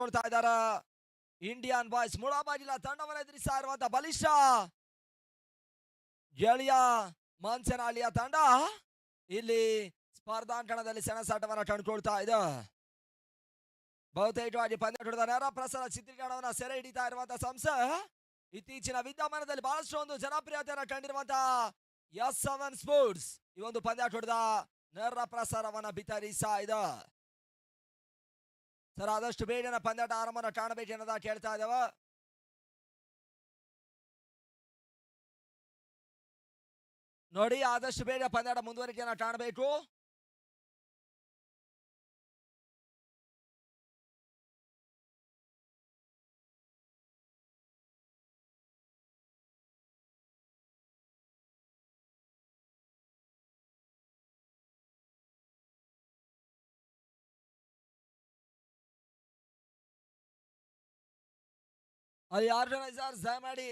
ನೋಡ್ತಾ ಇದ್ದಾರ Indian boys ಮುಳಬಾಗಿಲ ತಂಡವನ್ನು ಎದುರಿಸ್ತಾ ಇರುವಂತ ಬಲಿಷ್ಠ ಗೆಳೆಯ ಮಾನ್ಸನಹಳ್ಳಿಯ ತಂಡ ಇಲ್ಲಿ ಸ್ಪರ್ಧಾಂಕಣದಲ್ಲಿ ಸೆಣಸಾಟವನ್ನು ಕಂಡುಕೊಳ್ತಾ ಇದೆ. ಬಹುತೇಕವಾಗಿ ಪಂದ್ಯ ನೇರ ಪ್ರಸಾರ ಚಿತ್ರೀಕರಣವನ್ನು ಸೆರೆ ಹಿಡಿತಾ ಇರುವಂತಹ ಸಂಸ್ಥೆ ಇತ್ತೀಚಿನ ವಿದ್ಯಮಾನದಲ್ಲಿ ಬಹಳಷ್ಟು ಒಂದು ಜನಪ್ರಿಯತೆಯನ್ನು ಕಂಡಿರುವಂತಹ S7 ಸ್ಪೋರ್ಟ್ಸ್ ಈ ಒಂದು ಪಂದ್ಯಾಟದ ನೇರ ಪ್ರಸಾರವನ್ನ ಬಿತ್ತರಿಸ್ತಾ ಇದೆ. ಸರ್ ಆದಷ್ಟು ಬೇಗನೆ ಪಂದ್ಯಾಟ ಆರಂಭನ ಕಾಣಬೇಕು ಅನ್ನೋದ ಕೇಳ್ತಾ ಇದ್ದೇವೆ. ನೋಡಿ ಆದಷ್ಟು ಬೇಗ ಪಂದ್ಯಾಟ ಮುಂದುವರಿಕೆಯನ್ನ ಕಾಣಬೇಕು. ಅಲ್ಲಿ ಆರ್ಗನೈಸರ್ಸ್ ದಯಮಾಡಿ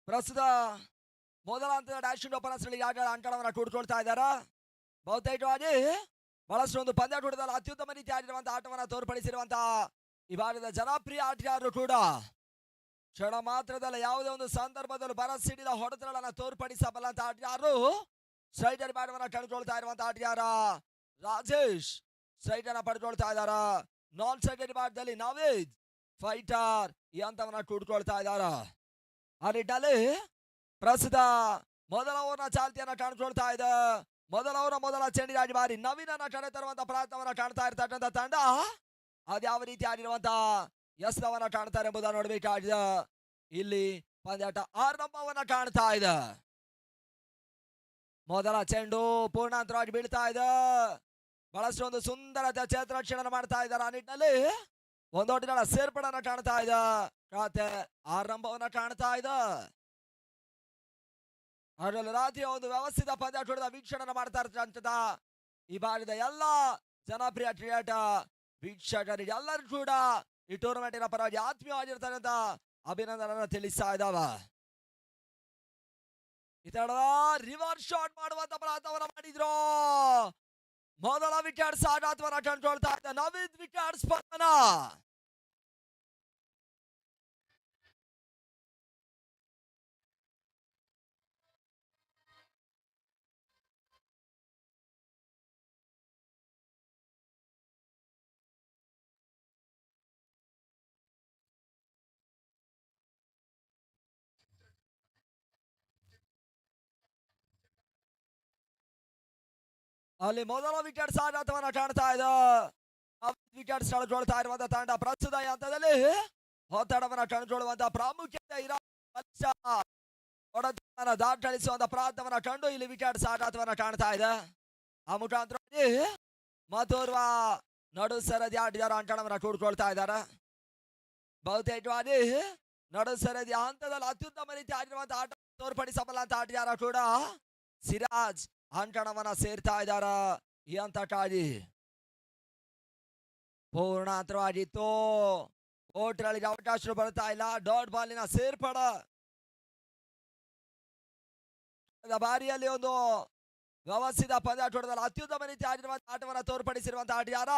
ಪ್ರಸ್ತುತ ಮೊದಲ ಹಂತದ ಡ್ಯಾಶ್ ಓಪನರ್ಸ್ನಲ್ಲಿ ಅಂಕಣವನ್ನು ಕೂಡ್ಕೊಳ್ತಾ ಇದ್ದಾರೆ. ಬಹುತೇಕವಾಗಿ ಬಹಳಷ್ಟು ಒಂದು ಪಂದ್ಯಾಟದಲ್ಲಿ ಅತ್ಯುತ್ತಮ ರೀತಿ ಆಡಿರುವಂತಹ ಆಟವನ್ನು ತೋರ್ಪಡಿಸಿರುವಂತಹ ಈ ಭಾಗದ ಜನಪ್ರಿಯ ಆಟಗಾರರು ಕೂಡ ಕ್ಷಣ ಮಾತ್ರದಲ್ಲಿ ಯಾವುದೇ ಒಂದು ಸಂದರ್ಭದಲ್ಲೂ ಬರಸಿಡಿದ ಹೊಡೆತಗಳನ್ನು ತೋರ್ಪಡಿಸಬಲ್ಲಂತ ಆಟಗಾರರು ಸ್ಟ್ರೈಟರ್ ಬ್ಯಾಟವನ್ನು ಕಂಡುಕೊಳ್ತಾ ಇರುವಂತಹ ಆಟಗಾರ ರಾಜೇಶ್ ಸ್ಟ್ರೈಟ್ ಅನ್ನ ಪಡ್ಕೊಳ್ತಾ ಇದ್ದಾರ. ನಾನ್ ಸ್ಟ್ರೈಟರ್ ಬ್ಯಾಟ್ದಲ್ಲಿ ನವೀದ್ ಫೈಟರ್ ಈ ಹಂತವನ್ನ ಕೂಡ್ಕೊಳ್ತಾ ಇದ್ದಾರ. ಆ ನಿಟ್ಟಿನಲ್ಲಿ ಪ್ರಸ್ತುತ ಮೊದಲ ಓವರ್ನ ಚಾಲ್ತಿಯನ್ನ ಕಾಣ್ಕೊಳ್ತಾ ಇದೆ. ಮೊದಲ ಓವರ್ ಮೊದಲ ಚೆಂಡಿಗಾಗಿ ಬಾರಿ ನವೀನನ್ನ ಕಡೆ ತರುವಂತ ಪ್ರಯತ್ನವನ್ನ ಕಾಣ್ತಾ ಇರ್ತಕ್ಕಂಥ ತಂಡ ಅದ್ಯಾವ ರೀತಿ ಆಡಿರುವಂತಹ ಎಸ್ನವನ್ನ ಕಾಣ್ತಾರೆ ಎಂಬುದನ್ನು ನೋಡಬೇಕಾಗಿದೆ. ಇಲ್ಲಿ ಪಂದ್ಯಾಟ ಆರಂಭವನ್ನ ಕಾಣ್ತಾ ಇದೆ. ಮೊದಲ ಚೆಂಡು ಪೂರ್ಣಾಂತರವಾಗಿ ಬೀಳ್ತಾ ಇದೆ. ಬಹಳಷ್ಟು ಒಂದು ಸುಂದರ ಕ್ಷೇತ್ರರಕ್ಷಣೆ ಮಾಡ್ತಾ ಇದ್ದಾರೆ. ಆ ನಿಟ್ಟಿನಲ್ಲಿ ಒಂದೊಟ್ಟಿನ ಸೇರ್ಪಡನ್ನ ಕಾಣ್ತಾ ಇದೆ. ಖಾತೆ ಆರಂಭವನ್ನ ಕಾಣ್ತಾ ಇದೆ. ಅದರಲ್ಲಿ ರಾತ್ರಿ ಒಂದು ವ್ಯವಸ್ಥಿತ ಪಂದ್ಯಾಟದ ವೀಕ್ಷಣೆ ಮಾಡ್ತಾ ಇರ್ತಕ್ಕಂಥ ಈ ಭಾಗದ ಎಲ್ಲ ಜನಪ್ರಿಯ ಕ್ರಿಕೆಟರ್ ವೀಕ್ಷಕರಿಗೆ ಎಲ್ಲರೂ ಕೂಡ ಈ ಟೂರ್ನಮೆಂಟಿನ ಪರವಾಗಿ ಆತ್ಮೀಯವಾಗಿರ್ತಕ್ಕಂಥ ಅಭಿನಂದನೆ ತಿಳಿಸ್ತಾ ಇದ್ದಾವ. ಇತರ ರಿವರ್ಸ್ ಶಾಟ್ ಮಾಡುವಂತ ಪ್ರಯತ್ನವನ್ನ ಮಾಡಿದ್ರು. ಮೊದಲ ವಿಕೆಟ್ ಆಘಾತವನ್ನ ಕಂಡುಕೊಳ್ತಾ ಇದ್ದ ನವೀದ್ ವಿಕೆಟ್ ಸ್ಪಂದನ. ಅಲ್ಲಿ ಮೊದಲ ವಿಕೆಟ್ ಆಘಾತವನ್ನ ಕಾಣ್ತಾ ಇದೆ. ವಿಕೆಟ್ ಕಳ್ಕೊಳ್ತಾ ಇರುವಂತಹ ತಂಡ ಪ್ರಸ್ತುತ ಹಂತದಲ್ಲಿ ಒತ್ತಡವನ್ನ ಕಂಡುಕೊಳ್ಳುವಂತಹ ಪ್ರಾಮುಖ್ಯತೆ ದಾಟಳಿಸುವಂತ ಪ್ರಯತ್ನವನ್ನ ಕಂಡು ಇಲ್ಲಿ ವಿಕೆಟ್ ಆಘಾತವನ್ನ ಕಾಣ್ತಾ ಇದೆ. ಆ ಮುಖಾಂತರ ಮತ್ತೋರ್ವ ನಡು ಸರದಿ ಆಟಗಾರ ಅಂಕಣವನ್ನ ಕೂಡ್ಕೊಳ್ತಾ ಇದ್ದಾರೆ. ಬಹುತೇಕವಾಗಿ ನಡು ಸರದಿ ಹಂತದಲ್ಲಿ ಅತ್ಯುತ್ತಮ ರೀತಿ ಆಡಿರುವಂತಹ ಆಟ ತೋರ್ಪಡಿಸಬಲ್ಲಂತ ಆಟಗಾರ ಕೂಡ ಸಿರಾಜ್ ಅಂಕಣವನ್ನ ಸೇರ್ತಾ ಇದ್ದಾರ. ಈ ಹಂತಕ್ಕಾಗಿ ಪೂರ್ಣಾಂತರವಾಗಿತ್ತು. ಓಟ್ಗಳಿಗೆ ಅವಕಾಶ ಬರ್ತಾ ಇಲ್ಲ. ಡಾಟ್ ಬಾಲಿನ ಸೇರ್ಪಡ ಬಾರಿಯಲ್ಲಿ ಒಂದು ವ್ಯವಸ್ಥಿತ ಪಂದ್ಯಾಟದಲ್ಲಿ ಅತ್ಯುತ್ತಮ ರೀತಿ ಆಡಿರುವಂತಹ ಆಟವನ್ನು ತೋರ್ಪಡಿಸಿರುವಂತಹ ಆಟಗಾರ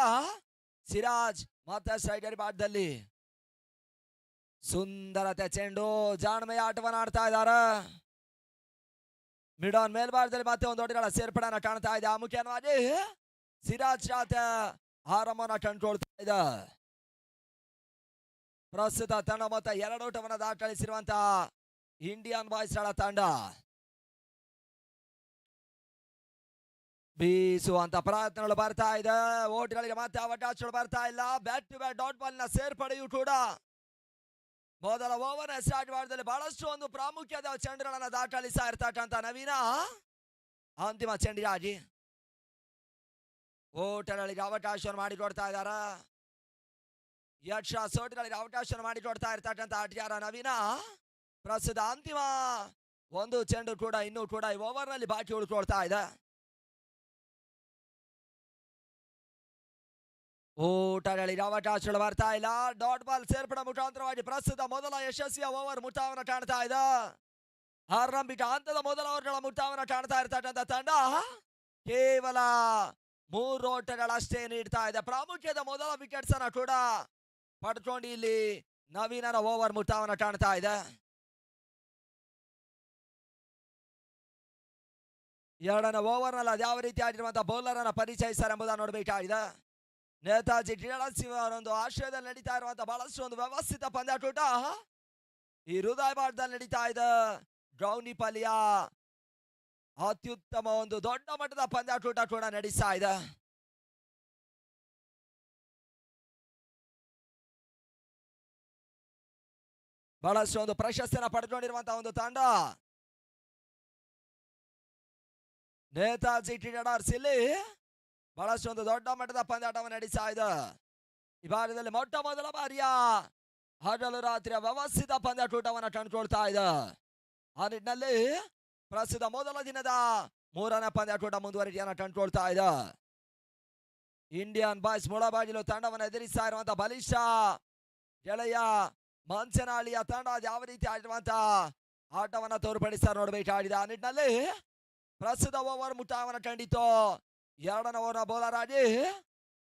ಸಿರಾಜ್. ಮತ್ತೆ ಸ್ಟ್ರೈಕರ್ ಬ್ಯಾಟ್ದಲ್ಲಿ ಸುಂದರತೆ ಚೆಂಡು ಜಾಣ್ಮೆಯ ಆಟವನ್ನು ಆಡ್ತಾ ಇದ್ದಾರೆ. ಮಿಡಾನ್ ಮೇಲ್ಭಾಗದಲ್ಲಿ ಮತ್ತೆ ಒಂದು ಓಟಗಳ ಸೇರ್ಪಡೆಯನ್ನ ಕಾಣ್ತಾ ಇದೆ. ಆ ಮುಖ್ಯವಾಗಿ ಸಿರಾಜ್ ಶಾತ್ ಆರಂಭವನ್ನ ಕಂಡುಕೊಳ್ತಾ ಇದೆ. ಪ್ರಸ್ತುತ ತಂಡ ಮೊತ್ತ 2 ಓಟವನ್ನು ದಾಖಲಿಸಿರುವಂತಹ ಇಂಡಿಯನ್ ಬಾಯ್ಸ್ ತಂಡ ಬೀಸುವಂತ ಪ್ರಯತ್ನಗಳು ಬರ್ತಾ ಇದೆ. ಓಟ್ಗಳಿಗೆ ಮತ್ತೆ ಅವಕಾಶಗಳು ಬರ್ತಾ ಇಲ್ಲ. ಬ್ಯಾಟ್ ಟು ಬ್ಯಾಟ್ ಡಾಟ್ ಬಾಲ್ನ ಸೇರ್ಪಡೆಯೂ ಕೂಡ ಮೊದಲ ಓವರ್ ಸ್ಟಾರ್ಟ್ ಮಾಡಿದಲ್ಲಿ ಬಹಳಷ್ಟು ಒಂದು ಪ್ರಾಮುಖ್ಯದ ಚೆಂಡುಗಳನ್ನ ದಾಖಲಿಸ್ತಾ ಇರ್ತಕ್ಕಂಥ ನವೀನ ಅಂತಿಮ ಚೆಂಡಿಗಾಗಿ ಓಟಗಳಿಗೆ ಅವಕಾಶವನ್ನು ಮಾಡಿಕೊಡ್ತಾ ಇದ್ದಾರ. ಯಕ್ಷ ಸೋಟಗಳಿಗೆ ಅವಕಾಶ ಮಾಡಿಕೊಡ್ತಾ ಇರ್ತಕ್ಕಂಥ ಆಟಗಾರ ನವೀನ. ಪ್ರಸ್ತುತ ಅಂತಿಮ ಒಂದು ಚೆಂಡು ಕೂಡ ಇನ್ನೂ ಕೂಡ ಈ ಓವರ್ ನಲ್ಲಿ ಬಾಕಿ ಉಳ್ಕೊಳ್ತಾ ಇದೆ. ಓಟಗಳಿಗೆ ಅವಕಾಶಗಳು ಬರ್ತಾ ಇಲ್ಲ. ಡಾಟ್ ಬಾಲ್ ಸೇರ್ಪಡೆ ಮುಖಾಂತರವಾಗಿ ಪ್ರಸ್ತುತ ಮೊದಲ ಯಶಸ್ವಿಯ ಓವರ್ ಮುಕ್ತಾಯವನ್ನು ಕಾಣ್ತಾ ಇದೆ. ಆರಂಭಿಕ ಹಂತದ ಮೊದಲ ಓವರ್ಗಳ ಮುಕ್ತಾಯವನ್ನು ಕಾಣ್ತಾ ಇರ್ತಕ್ಕಂಥ ತಂಡ ಕೇವಲ 3 ಓಟಗಳಷ್ಟೇ ನೀಡ್ತಾ ಇದೆ. ಪ್ರಾಮುಖ್ಯದ ಮೊದಲ ವಿಕೆಟ್ಸ್ ಅನ್ನ ಕೂಡ ಪಡ್ಕೊಂಡು ಇಲ್ಲಿ ನವೀನನ ಓವರ್ ಮುಕ್ತಾಯವನ್ನು ಕಾಣ್ತಾ ಇದೆ. ಎರಡನೇ ಓವರ್ ನಲ್ಲಿ ಅದ್ಯಾವ ರೀತಿ ಆಡಿರುವಂತಹ ಬೌಲರ್ ಅನ್ನ ಪರಿಚಯಿಸ್ತಾರೆ ಎಂಬುದನ್ನು ನೋಡಬೇಕಾಗಿದೆ. ನೇತಾಜಿ ಕ್ರೀಡಾಸಿಂಹರೊಂದು ಆಶ್ರಯದಲ್ಲಿ ನಡೀತಾ ಇರುವಂತಹ ಬಹಳಷ್ಟು ಒಂದು ವ್ಯವಸ್ಥಿತ ಪಂದ್ಯಾಟೂಟ ಈ ಹೃದಯಭಾಗದಲ್ಲಿ ನಡೀತಾ ಇದೆ. ಗೌನಿಪಲ್ಲಿಯ ಅತ್ಯುತ್ತಮ ಒಂದು ದೊಡ್ಡ ಮಟ್ಟದ ಪಂದ್ಯಾಟೂಟ ಕೂಡ ನಡೆಸ್ತಾ ಇದೆ. ಬಹಳಷ್ಟು ಒಂದು ಪ್ರಶಸ್ತಿಯನ್ನು ಪಡ್ಕೊಂಡಿರುವಂತಹ ಒಂದು ತಂಡ ನೇತಾಜಿ ಕ್ರೀಡಾರ್ಸ್ ಇಲ್ಲಿ ಬಹಳಷ್ಟು ಒಂದು ದೊಡ್ಡ ಮಟ್ಟದ ಪಂದ್ಯಾಟವನ್ನು ನಡೆಸ್ತಾ ಇದೆ. ಈ ಭಾಗದಲ್ಲಿ ಮೊಟ್ಟ ಮೊದಲ ಬಾರಿಯ ಹಗಲು ರಾತ್ರಿಯ ವ್ಯವಸ್ಥಿತ ಪಂದ್ಯಾಟೂಟವನ್ನು ಕಂಡುಕೊಳ್ತಾ ಇದೆ. ಆ ನಿಟ್ಟಿನಲ್ಲಿ ಪ್ರಸ್ತುತ ಮೊದಲ ದಿನದ 3ನೇ ಪಂದ್ಯಾಟೂಟ ಮುಂದುವರಿಕೆಯನ್ನು ಕಂಡುಕೊಳ್ತಾ ಇದೆ. ಇಂಡಿಯನ್ ಬಾಯ್ಸ್ ಮುಳಬಾಗಿಲು ತಂಡವನ್ನು ಎದುರಿಸ್ತಾ ಇರುವಂತಹ ಬಲಿಷ್ಠ ಗೆಳೆಯ ಮಂಚನಹಳ್ಳಿಯ ತಂಡ ಯಾವ ರೀತಿ ಆಡಿರುವಂತಹ ಆಟವನ್ನ ತೋರ್ಪಡಿಸ್ತಾರೆ ನೋಡಬೇಕಾಗಿದೆ. ಆ ನಿಟ್ಟಿನಲ್ಲಿ ಪ್ರಸ್ತುತ ಓವರ್ ಮುಟ್ಟಾವನ್ನ ಕಂಡಿತು. ಎರಡನೇ ಓವರ್ನ ಬೌಲರ್ ಆಗಿ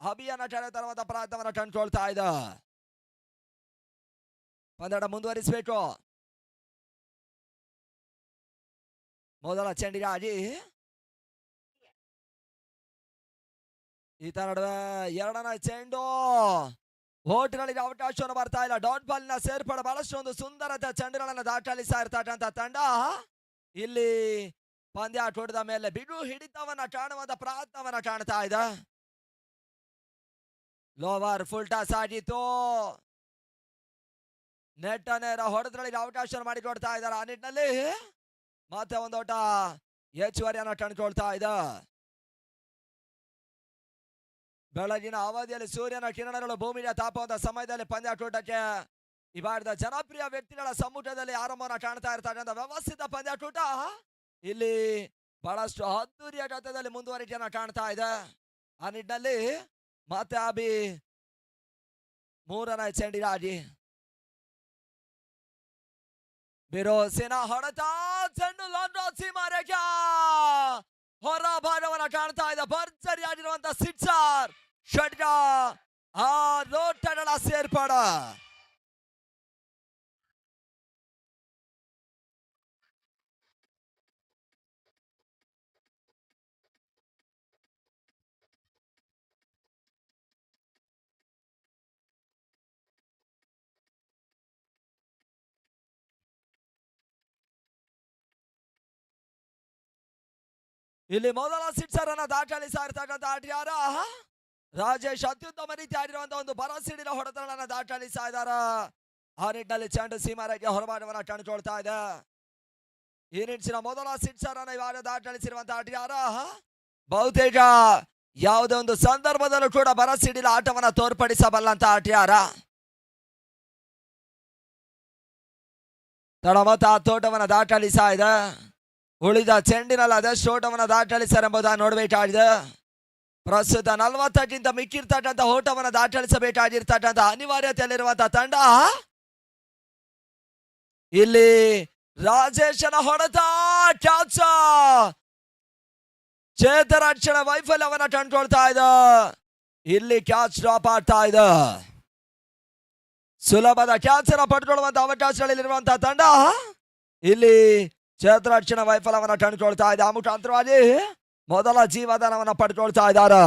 ಅಭಿಯನ್ನ ತರುವಂತ ಪ್ರಯತ್ನವನ್ನ ಕಂಡುಕೊಳ್ತಾ ಇದೆ. ಪಂದ್ಯ ಮುಂದುವರಿಸಬೇಕು. ಮೊದಲ ಚೆಂಡಿಗಾಗಿ ಈತ ನಡುವೆ ಎರಡನೇ ಚೆಂಡು ಓಟ್ಗಳಿಗೆ ಅವಕಾಶವನ್ನು ಬರ್ತಾ ಇಲ್ಲ. ಡಾಟ್ ಬಾಲ್ನ ಸೇರ್ಪಡೆ ಬಹಳಷ್ಟು ಒಂದು ಸುಂದರತೆ ಚೆಂಡುಗಳನ್ನು ದಾಖಲಿಸ್ತಾ ಇರ್ತಕ್ಕಂಥ ತಂಡ ಇಲ್ಲಿ ಪಂದ್ಯ ಹೊಡೆದ ಮೇಲೆ ಬಿಡು ಹಿಡಿತವನ್ನ ಕಾಣುವಂತ ಪ್ರಯತ್ನವನ್ನ ಕಾಣ್ತಾ ಇದೆ. ಲೋವರ್ ಫುಲ್ ಟಾಸ್ ಆಗಿತ್ತು. ನೆಟ್ ನೇರ ಹೊಡೆದ್ರೊಳಗೆ ಅವಕಾಶ ಮಾಡಿಕೊಡ್ತಾ ಇದ್ದಾರೆ. ಆ ನಿಟ್ಟಿನಲ್ಲಿ ಮತ್ತೆ ಒಂದೋಟ ಹೆಚ್ಚುವರಿಯನ್ನು ಕಂಡುಕೊಳ್ತಾ ಇದೆ. ಬೆಳಗಿನ ಅವಧಿಯಲ್ಲಿ ಸೂರ್ಯನ ಕಿರಣಗಳು ಭೂಮಿಯ ತಾಪುವಂತ ಸಮಯದಲ್ಲಿ ಪಂದ್ಯಾಟೂಟಕ್ಕೆ ಈ ಭಾರತದ ಜನಪ್ರಿಯ ವ್ಯಕ್ತಿಗಳ ಸಮ್ಮುಖದಲ್ಲಿ ಆರಂಭವನ್ನು ಕಾಣ್ತಾ ಇರ್ತಕ್ಕಂಥ ವ್ಯವಸ್ಥಿತ ಪಂದ್ಯಾಟೂಟ ಇಲ್ಲಿ ಬಹಳಷ್ಟು ಅದ್ದೂರಿಯ ಗಾತ್ರದಲ್ಲಿ ಮುಂದುವರಿಕೆಯನ್ನು ಕಾಣ್ತಾ ಇದೆ. ಆ ನಿಟ್ಟಿನಲ್ಲಿ ಮತ್ತೆ ಅಭಿ ಮೂರನೇ ಚೆಂಡಿಗಾಗಿ ಬಿರೋಸಿನ ಹೊಡೆತ ಚೆಂಡು ಲಾಂಗ್ ಸೀಮಾರೇಖ ಹೊರ ಭಾಗವನ್ನ ಕಾಣ್ತಾ ಇದೆ. ಭರ್ಜರಿಯಾಗಿರುವಂತ ಸಿಕ್ಸರ್ ಷಡ್ಗ ಆ ಲೋಟಗಳ ಸೇರ್ಪಾಡ. ಇಲ್ಲಿ ಮೊದಲ ಸಿಕ್ಸರ್ ಅನ್ನ ದಾಖಲಿಸ್ತಾ ಇರ್ತಕ್ಕಂಥ ಆಟಗಾರ ರಾಜೇಶ್ ಅತ್ಯುತ್ತಮ ರೀತಿ ಆಡಿರುವಂತಹ ಒಂದು ಭರಸಿಡಿನ ಹೊಡೆತಗಳನ್ನ ದಾಖಲಿಸ್ತಾ ಇದ್ದಾರೆ. ಆ ನಿಟ್ಟಿನಲ್ಲಿ ಚೆಂಡು ಸೀಮಾರೇಖೆ ಹೊರಭಾಗವನ್ನ ಕಂಡುಕೊಳ್ತಾ ಇದೆ. ಈ ನಿಟ್ಟಿನ ಮೊದಲ ಸಿಕ್ಸರ್ ಅನ್ನ ಇವಾಗ ದಾಖಲಿಸಿರುವಂತಹ ಆಟಗಾರ ಬಹುತೇಕ ಯಾವುದೇ ಒಂದು ಸಂದರ್ಭದಲ್ಲೂ ಕೂಡ ಭರಸಿಡಿಲ ಆಟವನ್ನ ತೋರ್ಪಡಿಸಬಲ್ಲಂತ ಆಟಗಾರ. ತಡಮತ ತೋಟವನ್ನ ದಾಖಲಿಸ್ತಾ ಇದೆ. ಉಳಿದ ಚೆಂಡಿನಲ್ಲಿ ಅದಷ್ಟು ಓಟವನ್ನು ದಾಖಲಿಸರ್ ಎಂಬುದನ್ನು ನೋಡಬೇಕಾಗಿದೆ. ಪ್ರಸ್ತುತ 40ಕ್ಕಿಂತ ಮಿಕ್ಕಿರ್ತಕ್ಕಂಥ ಓಟವನ್ನು ದಾಖಲಿಸಬೇಕಾಗಿರ್ತಕ್ಕಂಥ ಅನಿವಾರ್ಯತೆಯಲ್ಲಿರುವಂತಹ ತಂಡ ಇಲ್ಲಿ ರಾಜೇಶನ ಹೊಡೆತ ಕ್ಯಾಚ್ ಚೇತರಕ್ಷಣ ವೈಫಲ್ಯವನ್ನ ಕಂಡುಕೊಳ್ತಾ ಇದೆ. ಇಲ್ಲಿ ಕ್ಯಾಚ್ ಡ್ರಾಪ್ ಆಗ್ತಾ ಇದೆ. ಸುಲಭದ ಕ್ಯಾಚ್ ಅನ್ನು ಪಡ್ಕೊಳ್ಳುವಂತ ಅವಕಾಶಗಳಲ್ಲಿರುವಂತಹ ತಂಡ ಇಲ್ಲಿ ಚೇತರಕ್ಷಣ ವೈಫಲ್ಯವನ್ನ ಕಂಡುಕೊಳ್ತಾ ಇದೆ. ಆ ಮುಖಾಂತರವಾಗಿ ಮೊದಲ ಜೀವದಾನವನ್ನ ಪಡ್ಕೊಳ್ತಾ ಇದ್ದಾರೆ.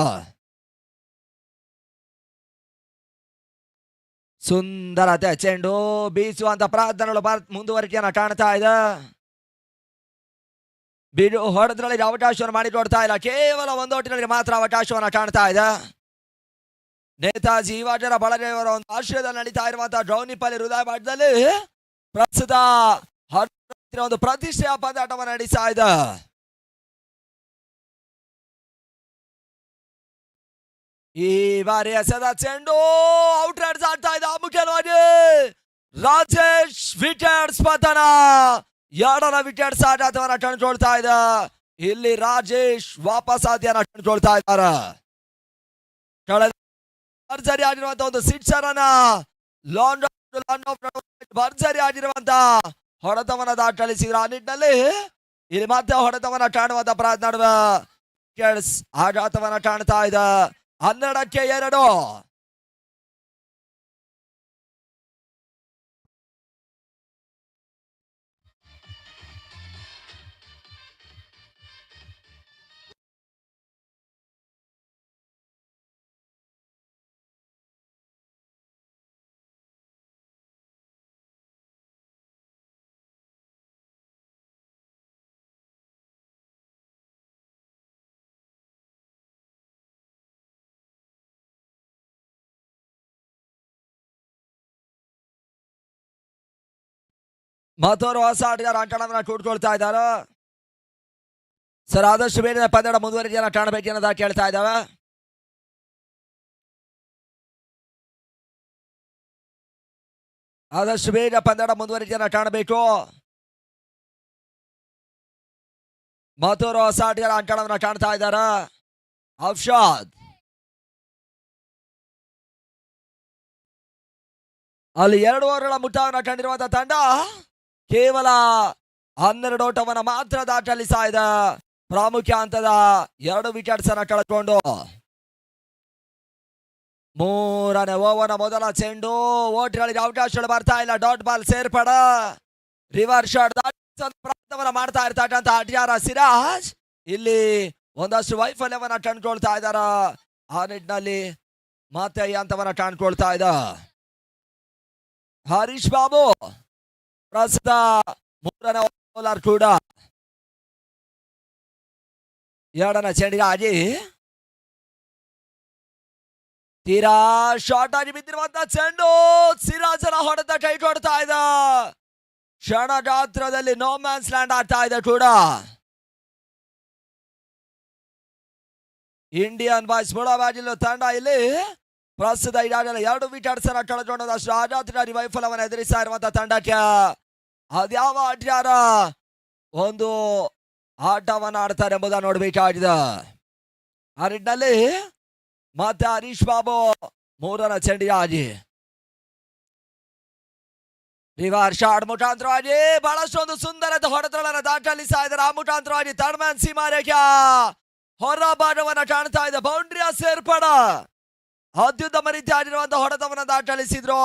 ಸುಂದರತೆ ಚೆಂಡು ಬೀಸುವಂತ ಪ್ರಯತ್ನಗಳು ಮುಂದುವರಿಕೆಯನ್ನ ಕಾಣ್ತಾ ಇದೆ. ಬಿಡು ಹೊಡೆದ್ರೊಳಗೆ ಅವಕಾಶವನ್ನು ಮಾಡಿಕೊಡ್ತಾ ಇಲ್ಲ. ಕೇವಲ ಒಂದೋಟಿನಲ್ಲಿ ಮಾತ್ರ ಅವಕಾಶವನ್ನ ಕಾಣ್ತಾ ಇದೆ. ನೇತಾಜಿ ಯುವಜನ ಬಳಗವರ ಒಂದು ಆಶ್ರಯದಲ್ಲಿ ನಡೀತಾ ಇರುವಂತಹ ಡ್ರೌನಿಪಲ್ಲಿ ಹೃದಯ ಭಾಗದಲ್ಲಿ ಪ್ರಸ್ತುತ ಒಂದು ಪ್ರತಿಷ್ಠೆಯ ಪಂದ್ಯಾಟವನ್ನು ನಡೆಸ್ತಾ ಇದೆ. ಈ ಬಾರಿ ಎಸೆದ ಚೆಂಡು ಔಟ್ ರೈಡ್ಸ್ ಆಗ್ತಾ ಇದೆ. ಮುಖ್ಯವಾಗಿ ರಾಜೇಶ್ ವಿಕೆಟ್ಸ್ ಪತನ. ಎರಡನ ವಿಕೆಟ್ಸ್ ಆಘಾತವನ್ನ ಕಂಡುಕೊಳ್ತಾ ಇದೆ. ಇಲ್ಲಿ ರಾಜೇಶ್ ವಾಪಸ್ ಆದಿಯನ್ನ ಕಂಡುಕೊಳ್ತಾ ಇದ್ದಾರೆ. ಭರ್ಜರಿ ಆಗಿರುವಂತಹ ಒಂದು ಸಿಕ್ಸರ್ ಅನ್ನ ಭರ್ಜರಿ ಆಗಿರುವಂತ ಹೊಡೆತವನ್ನ ದಾಖಲಿಸಿದ್ರು. ಆ ನಿಟ್ಟಿನಲ್ಲಿ ಇಲ್ಲಿ ಮತ್ತೆ ಹೊಡೆತವನ್ನ ಕಾಣುವಂತ ಪ್ರಯತ್ನ ನಡುವೆ ಆಘಾತವನ್ನ ಕಾಣ್ತಾ ಇದೆ. 12-2. ಮತ್ತೋರು ಹೊಸ ಆಟಗಾರ ಅಂಕಣವನ್ನ ಕೂಡ್ಕೊಳ್ತಾ ಇದ್ದಾರೆ. ಸರ್ ಆದಷ್ಟು ಬೇಗ ಪಂದ್ಯ ಮುಂದುವರಿಕೆಯನ್ನ ಕಾಣಬೇಕೆನ್ನೋದ ಕೇಳ್ತಾ ಇದ್ದಾವೆ. ಆದಷ್ಟು ಬೇಗ ಪಂದ್ಯ ಮುಂದುವರಿಕೆಯನ್ನ ಕಾಣಬೇಕು. ಮತ್ತೋರು ಹೊಸ ಆಟಗಾರ ಅಂಕಣವನ್ನ ಕಾಣ್ತಾ ಇದ್ದಾರೆ. ಅಫ್ಶಾದ್ ಅಲ್ಲಿ 2 ಓವರ್ಗಳ ಮುಟ್ಟವನ್ನು ಕಂಡಿರುವಂತಹ ತಂಡ ಕೇವಲ 12 ಓಟವನ್ನ ಮಾತ್ರ ದಾಟಲಿ ಸಾಯ್ದ. ಪ್ರಾಮುಖ್ಯ ಹಂತದ 2 ವಿಕೆಟ್ಸ್ ಅನ್ನ ಕಳ್ಕೊಂಡು 3ನೇ ಓವರ್ನ ಮೊದಲ ಚೆಂಡು. ಓಟಿಗಳಿಗೆ ಅವಕಾಶಗಳು ಬರ್ತಾ ಇಲ್ಲ. ಡಾಟ್ ಬಾಲ್ ಸೇರ್ಪಡ. ರಿವರ್ಸ್ ಶಾಟ್ ಪ್ರಯತ್ನವನ್ನ ಮಾಡ್ತಾ ಇರ್ತಕ್ಕಂಥ ಅಡ್ಯಾರ ಸಿರಾಜ್ ಇಲ್ಲಿ ಒಂದಷ್ಟು ವೈಫಲ್ಯವನ್ನ ಕಂಡುಕೊಳ್ತಾ ಇದ್ದಾರ. ಆ ನಿಟ್ಟಿನಲ್ಲಿ ಮತ್ತೆ ಈ ಹಂತವನ್ನ ಕಂಡುಕೊಳ್ತಾ ಇದ್ದ ಹರೀಶ್ ಬಾಬು. ಪ್ರಸ್ತುತ 3ನೇ ಬೌಲರ್ ಕೂಡ 2ನೇ ಚೆಂಡಿಗಾಗಿ ತೀರಾ ಶಾರ್ಟ್ ಆಗಿ ಬಿದ್ದಿರುವಂತ ಚೆಂಡು. ಸಿರಾಜನ ಹೊಡೆತ ಕೈ ಕೊಡ್ತಾ ಇದ್ದ. ಕ್ಷಣ ಗಾತ್ರದಲ್ಲಿ ನೋ ಮ್ಯಾನ್ಸ್ ಲ್ಯಾಂಡ್ ಆಗ್ತಾ ಇದೆ ಕೂಡ. ಇಂಡಿಯನ್ ಬಾಯ್ಸ್ ಮುಳಬಾಗಿಲು ತಂಡ ಇಲ್ಲಿ ಪ್ರಸ್ತುತ ಈಗಾಗಲೇ 2 ವಿಕೆಟ್ಸ್ ಅನ್ನ ಕಳೆದುಕೊಂಡದಷ್ಟು ಆಘಾತಕಾರಿ ವೈಫಲ್ಯವನ್ನು ಎದುರಿಸ್ತಾ ಇರುವಂತಹ ತಂಡಕ್ಕೆ ಅದ್ಯಾವ ಆಟಗಾರ ಒಂದು ಆಟವನ್ನು ಆಡ್ತಾರೆ ಎಂಬುದನ್ನು ನೋಡಬೇಕಾಗಿದೆ. ಆ ನಿಟ್ಟಿನಲ್ಲಿ ಮತ್ತೆ ಹರೀಶ್ ಬಾಬು 3ನೇ ಚೆಂಡಿಗಾಗಿ ರಿವರ್ಸ್ ಶಾಟ್ ಮುಖಾಂತರವಾಗಿ ಬಹಳಷ್ಟು ಒಂದು ಸುಂದರದ ಹೊಡೆತಗಳನ್ನು ದಾಖಲಿಸ್ತಾ ಇದ್ದಾರೆ. ಆ ಮುಖಾಂತರವಾಗಿ ತರ್ಮನ್ ಸೀಮಾರೇಖೆ ಹೊರ ಭಾಗವನ್ನ ಕಾಣ್ತಾ ಇದೆ. ಬೌಂಡ್ರಿಯ ಸೇರ್ಪಡ ಅತ್ಯುತ್ತಮ ರೀತಿಯಾಗಿರುವಂತಹ ಹೊಡೆತವನ್ನು ದಾಖಲಿಸಿದ್ರು.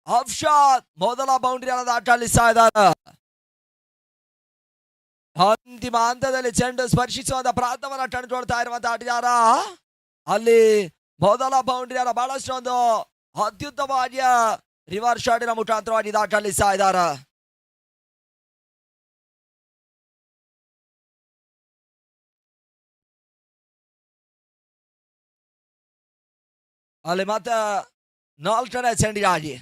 ಅಫ್ಶಾದ್ ಮೊದಲ ಬೌಂಡ್ರಿಯನ್ನು ದಾಖಲಿಸ್ತಾ ಇದ್ದಾರೆ. ಅಂತಿಮ ಹಂತದಲ್ಲಿ ಚೆಂಡು ಸ್ಪರ್ಶಿಸುವಂತ ಪ್ರಯತ್ನವನ್ನ ಕಂಡುಕೊಳ್ತಾ ಇರುವಂತಹ ಆಟಗಾರ ಅಲ್ಲಿ ಮೊದಲ ಬೌಂಡ್ರಿಯನ್ನು ಬಹಳಷ್ಟು ಒಂದು ಅತ್ಯುತ್ತಮವಾಗಿ ರಿವರ್ಸ್ ಶಾಟಿನ ಮುಖಾಂತರವಾಗಿ ದಾಖಲಿಸ್ತಾ ಇದ್ದಾರೆ. ಅಲ್ಲಿ ಮತ್ತೆ 4ನೇ ಚೆಂಡಿಗಾಗಿ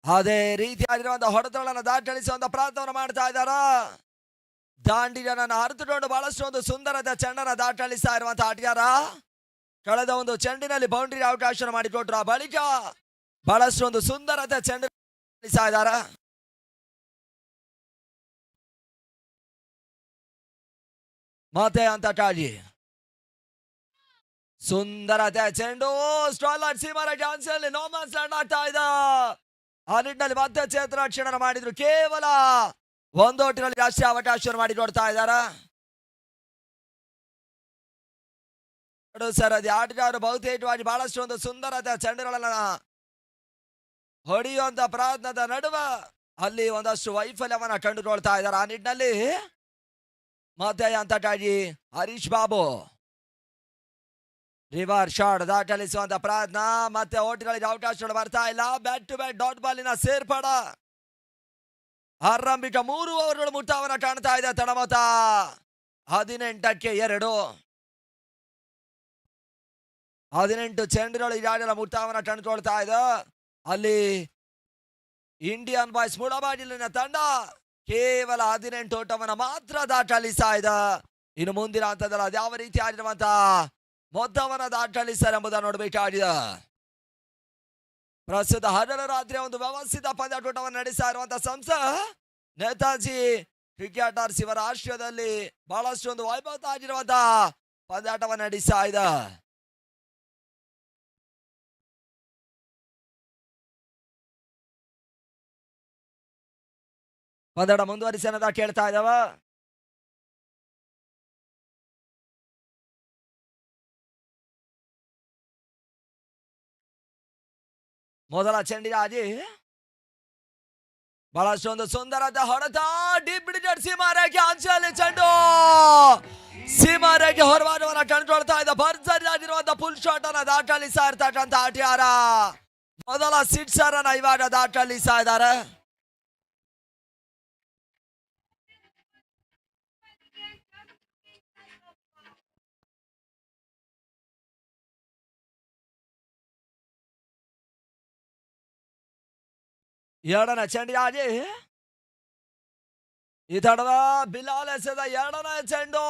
ಅದೇ ರೀತಿಯಾಗಿರುವಂತಹ ಹೊಡೆತಗಳನ್ನು ದಾಖಲಿಸುವಂತ ಪ್ರಯತ್ನವನ್ನು ಮಾಡ್ತಾ ಇದ್ದಾರ. ದಾಂಡಿಗನನ್ನು ಅರಿತುಕೊಂಡು ಬಹಳಷ್ಟು ಒಂದು ಸುಂದರದ ಚೆಂಡನ್ನು ದಾಖಲಿಸ್ತಾ ಇರುವಂತಹ ಆಟಗಾರ ಕಳೆದ ಒಂದು ಚೆಂಡಿನಲ್ಲಿ ಬೌಂಡ್ರಿ ಅವಕಾಶ ಮಾಡಿಕೊಟ್ರು. ಆ ಬಳಿಕ ಬಹಳಷ್ಟು ಒಂದು ಸುಂದರದ ಚೆಂಡು ಇದ್ದಾರೆ. ಮತ್ತೆ ಅಂತ ಕಾಜಿ ಸುಂದರತೆ ಚೆಂಡು ಸ್ಟಾಲರ್ ಸೀಮರ ಚಾನ್ಸಲ್ಲಿ ನೋ ಮ್ಯಾನ್ಸ್ ಲ್ಯಾಂಡ್ ಆಗ್ತಾ ಇದೆ. ಆ ನಿಟ್ಟಿನಲ್ಲಿ ಮತ್ತೆ ಚೇತನ ಮಾಡಿದ್ರು. ಕೇವಲ 1 ಓಟಿನಲ್ಲಿ ಜಾಸ್ತಿ ಅವಕಾಶ ಮಾಡಿ ನೋಡ್ತಾ ಇದ್ದಾರೆ. ಸರ್ ಅದು ಆಟಗಾರರು ಬಹುತೇಕವಾಗಿ ಬಹಳಷ್ಟು ಒಂದು ಸುಂದರತೆ ಚೆಂಡುಗಳನ್ನ ಹೊಡೆಯುವಂತ ಪ್ರಯತ್ನದ ನಡುವೆ ಅಲ್ಲಿ ಒಂದಷ್ಟು ವೈಫಲ್ಯವನ್ನ ಕಂಡುಕೊಳ್ತಾ ಇದ್ದಾರೆ. ಆ ನಿಟ್ಟಿನಲ್ಲಿ ಮತ್ತೆ ಅಂತಕ್ಕಾಗಿ ಹರೀಶ್ ಬಾಬು ರಿವರ್ಸ್ ಶಾಟ್ ದಾಖಲಿಸುವಂತ ಪ್ರಯತ್ನ. ಮತ್ತೆ ಓಟಿಗಳಿಗೆ ಅವಕಾಶಗಳು ಬರ್ತಾ ಇಲ್ಲ. ಬ್ಯಾಟ್ ಟು ಬ್ಯಾಟ್ ಡಾಟ್ ಬಾಲಿನ ಸೇರ್ಪಡ. ಆರಂಭಿಕ 3 ಓವರ್ಗಳು ಮುಕ್ತಾಯವನ್ನ ಕಾಣ್ತಾ ಇದೆ. ತಡಮತ 18ಕ್ಕೆ 2. 18 ಚೆಂಡುಗಳು ಈಗಾಗಲೇ ಮುಕ್ತಾಯವನ್ನ ಕಂಡುಕೊಳ್ತಾ ಇದೆ. ಅಲ್ಲಿ ಇಂಡಿಯನ್ ಬಾಯ್ಸ್ ಮುಳಬಾಗಿಲಿನ ತಂಡ ಕೇವಲ 18 ಓಟವನ್ನು ಮಾತ್ರ ದಾಖಲಿಸ್ತಾ ಇದೆ. ಇನ್ನು ಮುಂದಿನ ಹಂತದಲ್ಲಿ ಅದ್ಯಾವ ರೀತಿ ಆಗಿರುವಂತಹ ಮೊತ್ತವನ್ನು ದಾಖಲಿಸ್ತಾರೆ ಎಂಬುದನ್ನು ನೋಡಬೇಕಾಗಿದೆ. ಪ್ರಸ್ತುತ ಹಗಲು ರಾತ್ರಿ ಒಂದು ವ್ಯವಸ್ಥಿತ ಪಂದ್ಯಾಟವನ್ನು ನಡೆಸ್ತಾ ಇರುವಂತಹ ಸಂಸ್ಥೆ ನೇತಾಜಿ ಕ್ರಿಕೆಟರ್ಸ್ ಇವರ ಆಶ್ರಯದಲ್ಲಿ ಬಹಳಷ್ಟು ಒಂದು ವೈಭವ ಆಗಿರುವಂತಹ ಪಂದ್ಯಾಟವನ್ನು ನಡೆಸ್ತಾ ಇದೆ. ಪಂದ್ಯಾಟ ಮುಂದುವರಿಸಿ ಅನ್ನೋದ ಕೇಳ್ತಾ ಇದ್ದಾವ. ಮೊದಲ ಚೆಂಡಿಗಾಗಿ ಬಹಳಷ್ಟು ಒಂದು ಸುಂದರದ ಹೊಡೆತ. ಡೀಪ್ ಬಿಡಿಜೆಟ್ ಸೀಮಾರೇಖೆ ಅಂಚಲ್ಲಿ ಚೆಂಡು ಸೀಮಾರೇಖೆ ಹೊರವಾದವನ್ನ ಕಂಡುಕೊಳ್ತಾ ಇದ್ದ. ಭರ್ಜರಿ ಆಗಿರುವಂತಹ ಫುಲ್ ಶಾಟ್ ಅನ್ನ ದಾಖಲಿಸ್ತಾ ಇರ್ತಕ್ಕಂಥ ಆಟಗಾರ ಮೊದಲ ಸಿಕ್ಸರ್ ಅನ್ನ ಇವಾಗ ದಾಖಲಿಸ್ತಾ ಇದ್ದಾರೆ. ಎರಡನೇ ಚೆಂಡಿಗಾಗಿ ಈ ತಂಡದ ಬಿಲಾಲ್ ಎಸೆದ 2ನೇ ಚೆಂಡು.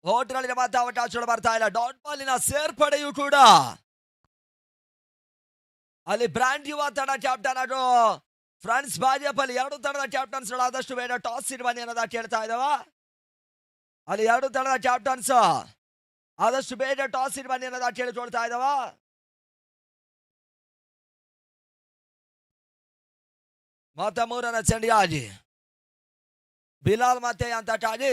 ಓಟ್ಗಳಿಗೆ ಮತ್ತೆ ಅವಕಾಶಗಳು ಬರ್ತಾ ಇಲ್ಲ. ಡಾಟ್ ಬಾಲಿನ ಸೇರ್ಪಡೆಯೂ ಕೂಡ ಅಲ್ಲಿ ಬ್ರಾಂಡ್ ಯುವ ತಂಡ ಕ್ಯಾಪ್ಟನ್ ಹಾಗೂ ಫ್ರಾನ್ಸ್ ಬಾಜಿಯಪ್ಪಲ್ಲಿ 2 ತಂಡದ ಕ್ಯಾಪ್ಟನ್ಸ್ ಆದಷ್ಟು ಬೇಡ ಟಾಸ್ ಇಡ್ ಬನ್ನಿ ಅನ್ನೋದ ಕೇಳ್ತಾ ಇದ್ದಾವ. ಅಲ್ಲಿ 2 ತಂಡದ ಕ್ಯಾಪ್ಟನ್ಸ್ ಆದಷ್ಟು ಬೇಗ ಟಾಸ್ ಇಡ್ ಬನ್ನಿ ಅನ್ನೋದ ಕೇಳಿಕೊಳ್ತಾ ಇದ್ದಾವ. ಮತ್ತೆ ಮೂರನೇ ಚೆಂಡಿಗಾಗಿ ಬಿಲಾಲ್ ಮತ್ತೆ ಅಂತಾಟಾಡಿ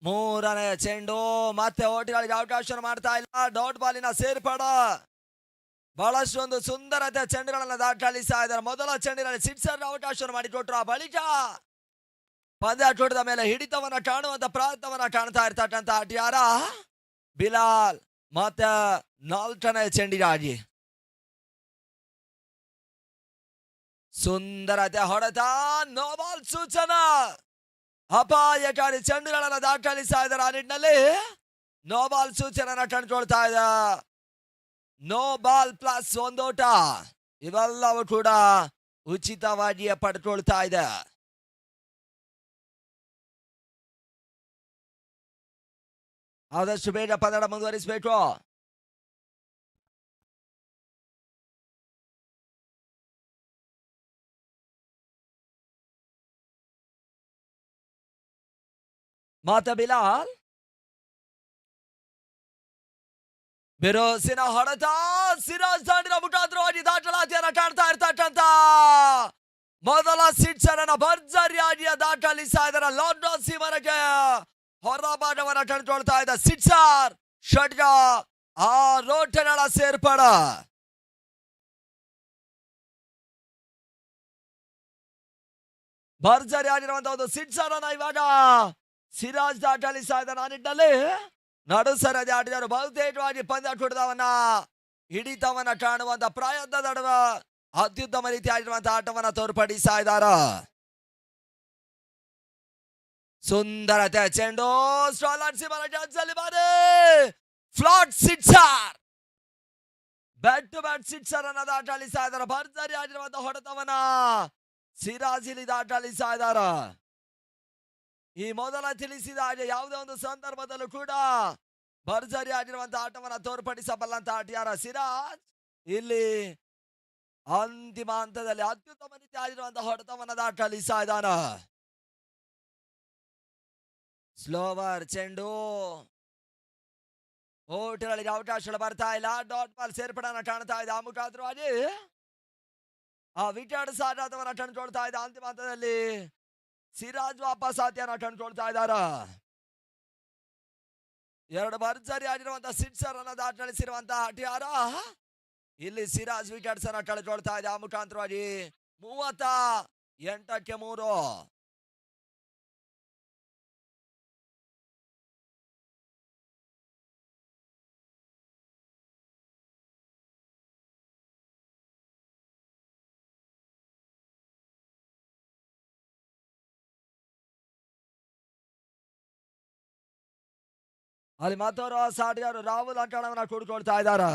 ಮೂರನೇ ಚೆಂಡು ಮತ್ತೆ ಓಟಿಗಳಿಗೆ ಅವಕಾಶ ಮಾಡ್ತಾ ಇಲ್ಲ. ಡಾಟ್ ಬಾಲಿನ ಸೇರ್ಪಡ ಬಹಳಷ್ಟು ಒಂದು ಸುಂದರತೆ ಚೆಂಡುಗಳನ್ನ ದಾಖಲಿಸ್ತಾ ಇದ್ದಾರೆ. ಮೊದಲ ಚೆಂಡಿನಲ್ಲಿ ಸಿಕ್ಸರ್ ಅವಕಾಶ ಮಾಡಿಕೊಟ್ರು. ಆ ಬಳಿಕ ಪಂದ್ಯಾಟದ ಮೇಲೆ ಹಿಡಿತವನ್ನ ಕಾಣುವಂತ ಪ್ರಯತ್ನವನ್ನ ಕಾಣ್ತಾ ಇರ್ತಕ್ಕಂಥ ಆಟಗಾರ ಬಿಲಾಲ್. ಮತ್ತೆ ನಾಲ್ಕನೇ ಚೆಂಡಿಗಾಗಿ ಸುಂದರತೆ ಹೊಡೆತ, ನೋಬಾಲ್ ಸೂಚನಾ. ಅಪಾಯಕಾರಿ ಚೆಂಡುಗಳನ್ನ ದಾಖಲಿಸ್ತಾ ಇದ್ದಾರೆ. ಆ ನಿಟ್ಟಿನಲ್ಲಿ ನೋಬಾಲ್ ಸೂಚನೆಯನ್ನ ಕಂಡುಕೊಳ್ತಾ ಇದೆ. ನೋ ಬಾಲ್ ಪ್ಲಸ್ ಒಂದೋಟ ಇವೆಲ್ಲವೂ ಕೂಡ ಉಚಿತವಾಗಿಯೇ ಪಡ್ಕೊಳ್ತಾ ಇದೆ. ಆದಷ್ಟು ಬೇಗ ಪಂದ್ಯ ಮುಂದುವರಿಸಬೇಕು. ಮತ್ತೆ ಬಿಲಾಲ್ ಬಿರುಸಿನ ಹೊಡೆತ, ಸಿರಾಜ್ ದಾಂಡಿನ ಮುಖಾಂತರವಾಗಿ ದಾಖಲಾತಿಯನ್ನ ಕಾಣ್ತಾ ಇರ್ತಕ್ಕಂಥ ಮೊದಲ ಸಿಕ್ಸರ್ ಅನ್ನ ಭರ್ಜರಿಯಾಗಿ ದಾಖಲಿಸ್ತಾ ಇದ್ದಾರೆ. ಲಾಕ್ಡೌನ್ ಸೀಮನೆಗೆ ಹೊರಭಾಗವನ್ನ ಕಂಡುಕೊಳ್ತಾ ಇದೆ. ಸಿಕ್ಸರ್ ಷಡ್ಗ ಆ ರೋಟಗಳ ಸೇರ್ಪಡ. ಭರ್ಜರಿಯಾಗಿರುವಂತಹ ಒಂದು ಸಿಕ್ಸರ್ ಅನ್ನ ಇವಾಗ ಸಿರಾಜ್ ದಾಖಲಿಸ್ತಾ ಇದ್ದಾರೆ. ಆ ನಿಟ್ಟಿನಲ್ಲಿ ನಡು ಸರದಿ ಆಟಗಾರರು ಬಹುತೇಕವಾಗಿ ಪಂದ್ಯಾಟವನ್ನ ಹಿಡಿತವನ್ನ ಕಾಣುವಂತ ಪ್ರಯತ್ನ ನಡುವ ಅತ್ಯುತ್ತಮ ರೀತಿಯಾಗಿರುವಂತಹ ಆಟವನ್ನ ತೋರ್ಪಡಿಸ್ತಾ ಇದ್ದಾರೆ. ಸುಂದರತೆ ಚೆಂಡು flat sixer, bat to bat sixer ಅನ್ನ ದಾಖಲಿಸ್ತಾ ಇದ್ದಾರೆ. ಭರ್ಜರಿ ಆಗಿರುವಂತಹ ಹೊಡೆತವನ್ನ ಸಿರಾಜ್ ಇಲ್ಲಿ ದಾಖಲಿಸ್ತಾ ಇದ್ದಾರೆ. ಈ ಮೊದಲ ತಿಳಿಸಿದ ಹಾಗೆ ಯಾವುದೇ ಒಂದು ಸಂದರ್ಭದಲ್ಲೂ ಕೂಡ ಭರ್ಜರಿ ಆಗಿರುವಂತಹ ಆಟವನ್ನ ತೋರ್ಪಡಿಸಬಲ್ಲಂತ ಆಟಗಾರ ಸಿರಾಜ್ ಇಲ್ಲಿ ಅಂತಿಮ ಹಂತದಲ್ಲಿ ಅತ್ಯುತ್ತಮ ರೀತಿ ಆಗಿರುವಂತಹ ಹೊಡೆತವನ್ನ ದಾಖಲಿಸ್ತಾ ಇದ್ದಾನೆ. ಸ್ಲೋವರ್ ಚೆಂಡು, ಓಟಗಳಿಗೆ ಅವಕಾಶಗಳು ಬರ್ತಾ ಇಲ್ಲ. ಡಾಟ್ ಬಾಲ್ ಸೇರ್ಪಡೆಯನ್ನ ಕಾಣ್ತಾ ಇದೆ. ಆ ಮುಖಾಂತರವಾಗಿ ಆ ವಿಕೆಟ್ ಸಾಗಾಟವನ್ನ ಕಂಡುಕೊಳ್ತಾ ಇದೆ. ಅಂತಿಮ ಹಂತದಲ್ಲಿ ಸಿರಾಜ್ ವಾಪಸ್ ಆತಿಯನ್ನ ಕಂಡುಕೊಳ್ತಾ ಇದ್ದಾರೆ. ಎರಡು ಭರ್ಜರಿ ಆಗಿರುವಂತಹ ಸಿಕ್ಸರ್ ಅನ್ನ ದಾಖಲಿಸಿರುವಂತಹ ಆಟಗಾರ ಇಲ್ಲಿ ಸಿರಾಜ್ ವಿಕೆಟ್ಸ್ ಅನ್ನ ಕಳೆದುಕೊಳ್ತಾ ಇದೆ. ಆ ಮುಖಾಂತರವಾಗಿ 38-3. ಅಲ್ಲಿ ಮತ್ತೋರ್ವ ಆಟಗಾರರು ರಾಹುಲ್ ಅಂಕಣವನ್ನ ಕೂಡಿಕೊಳ್ತಾ ಇದ್ದಾರೆ.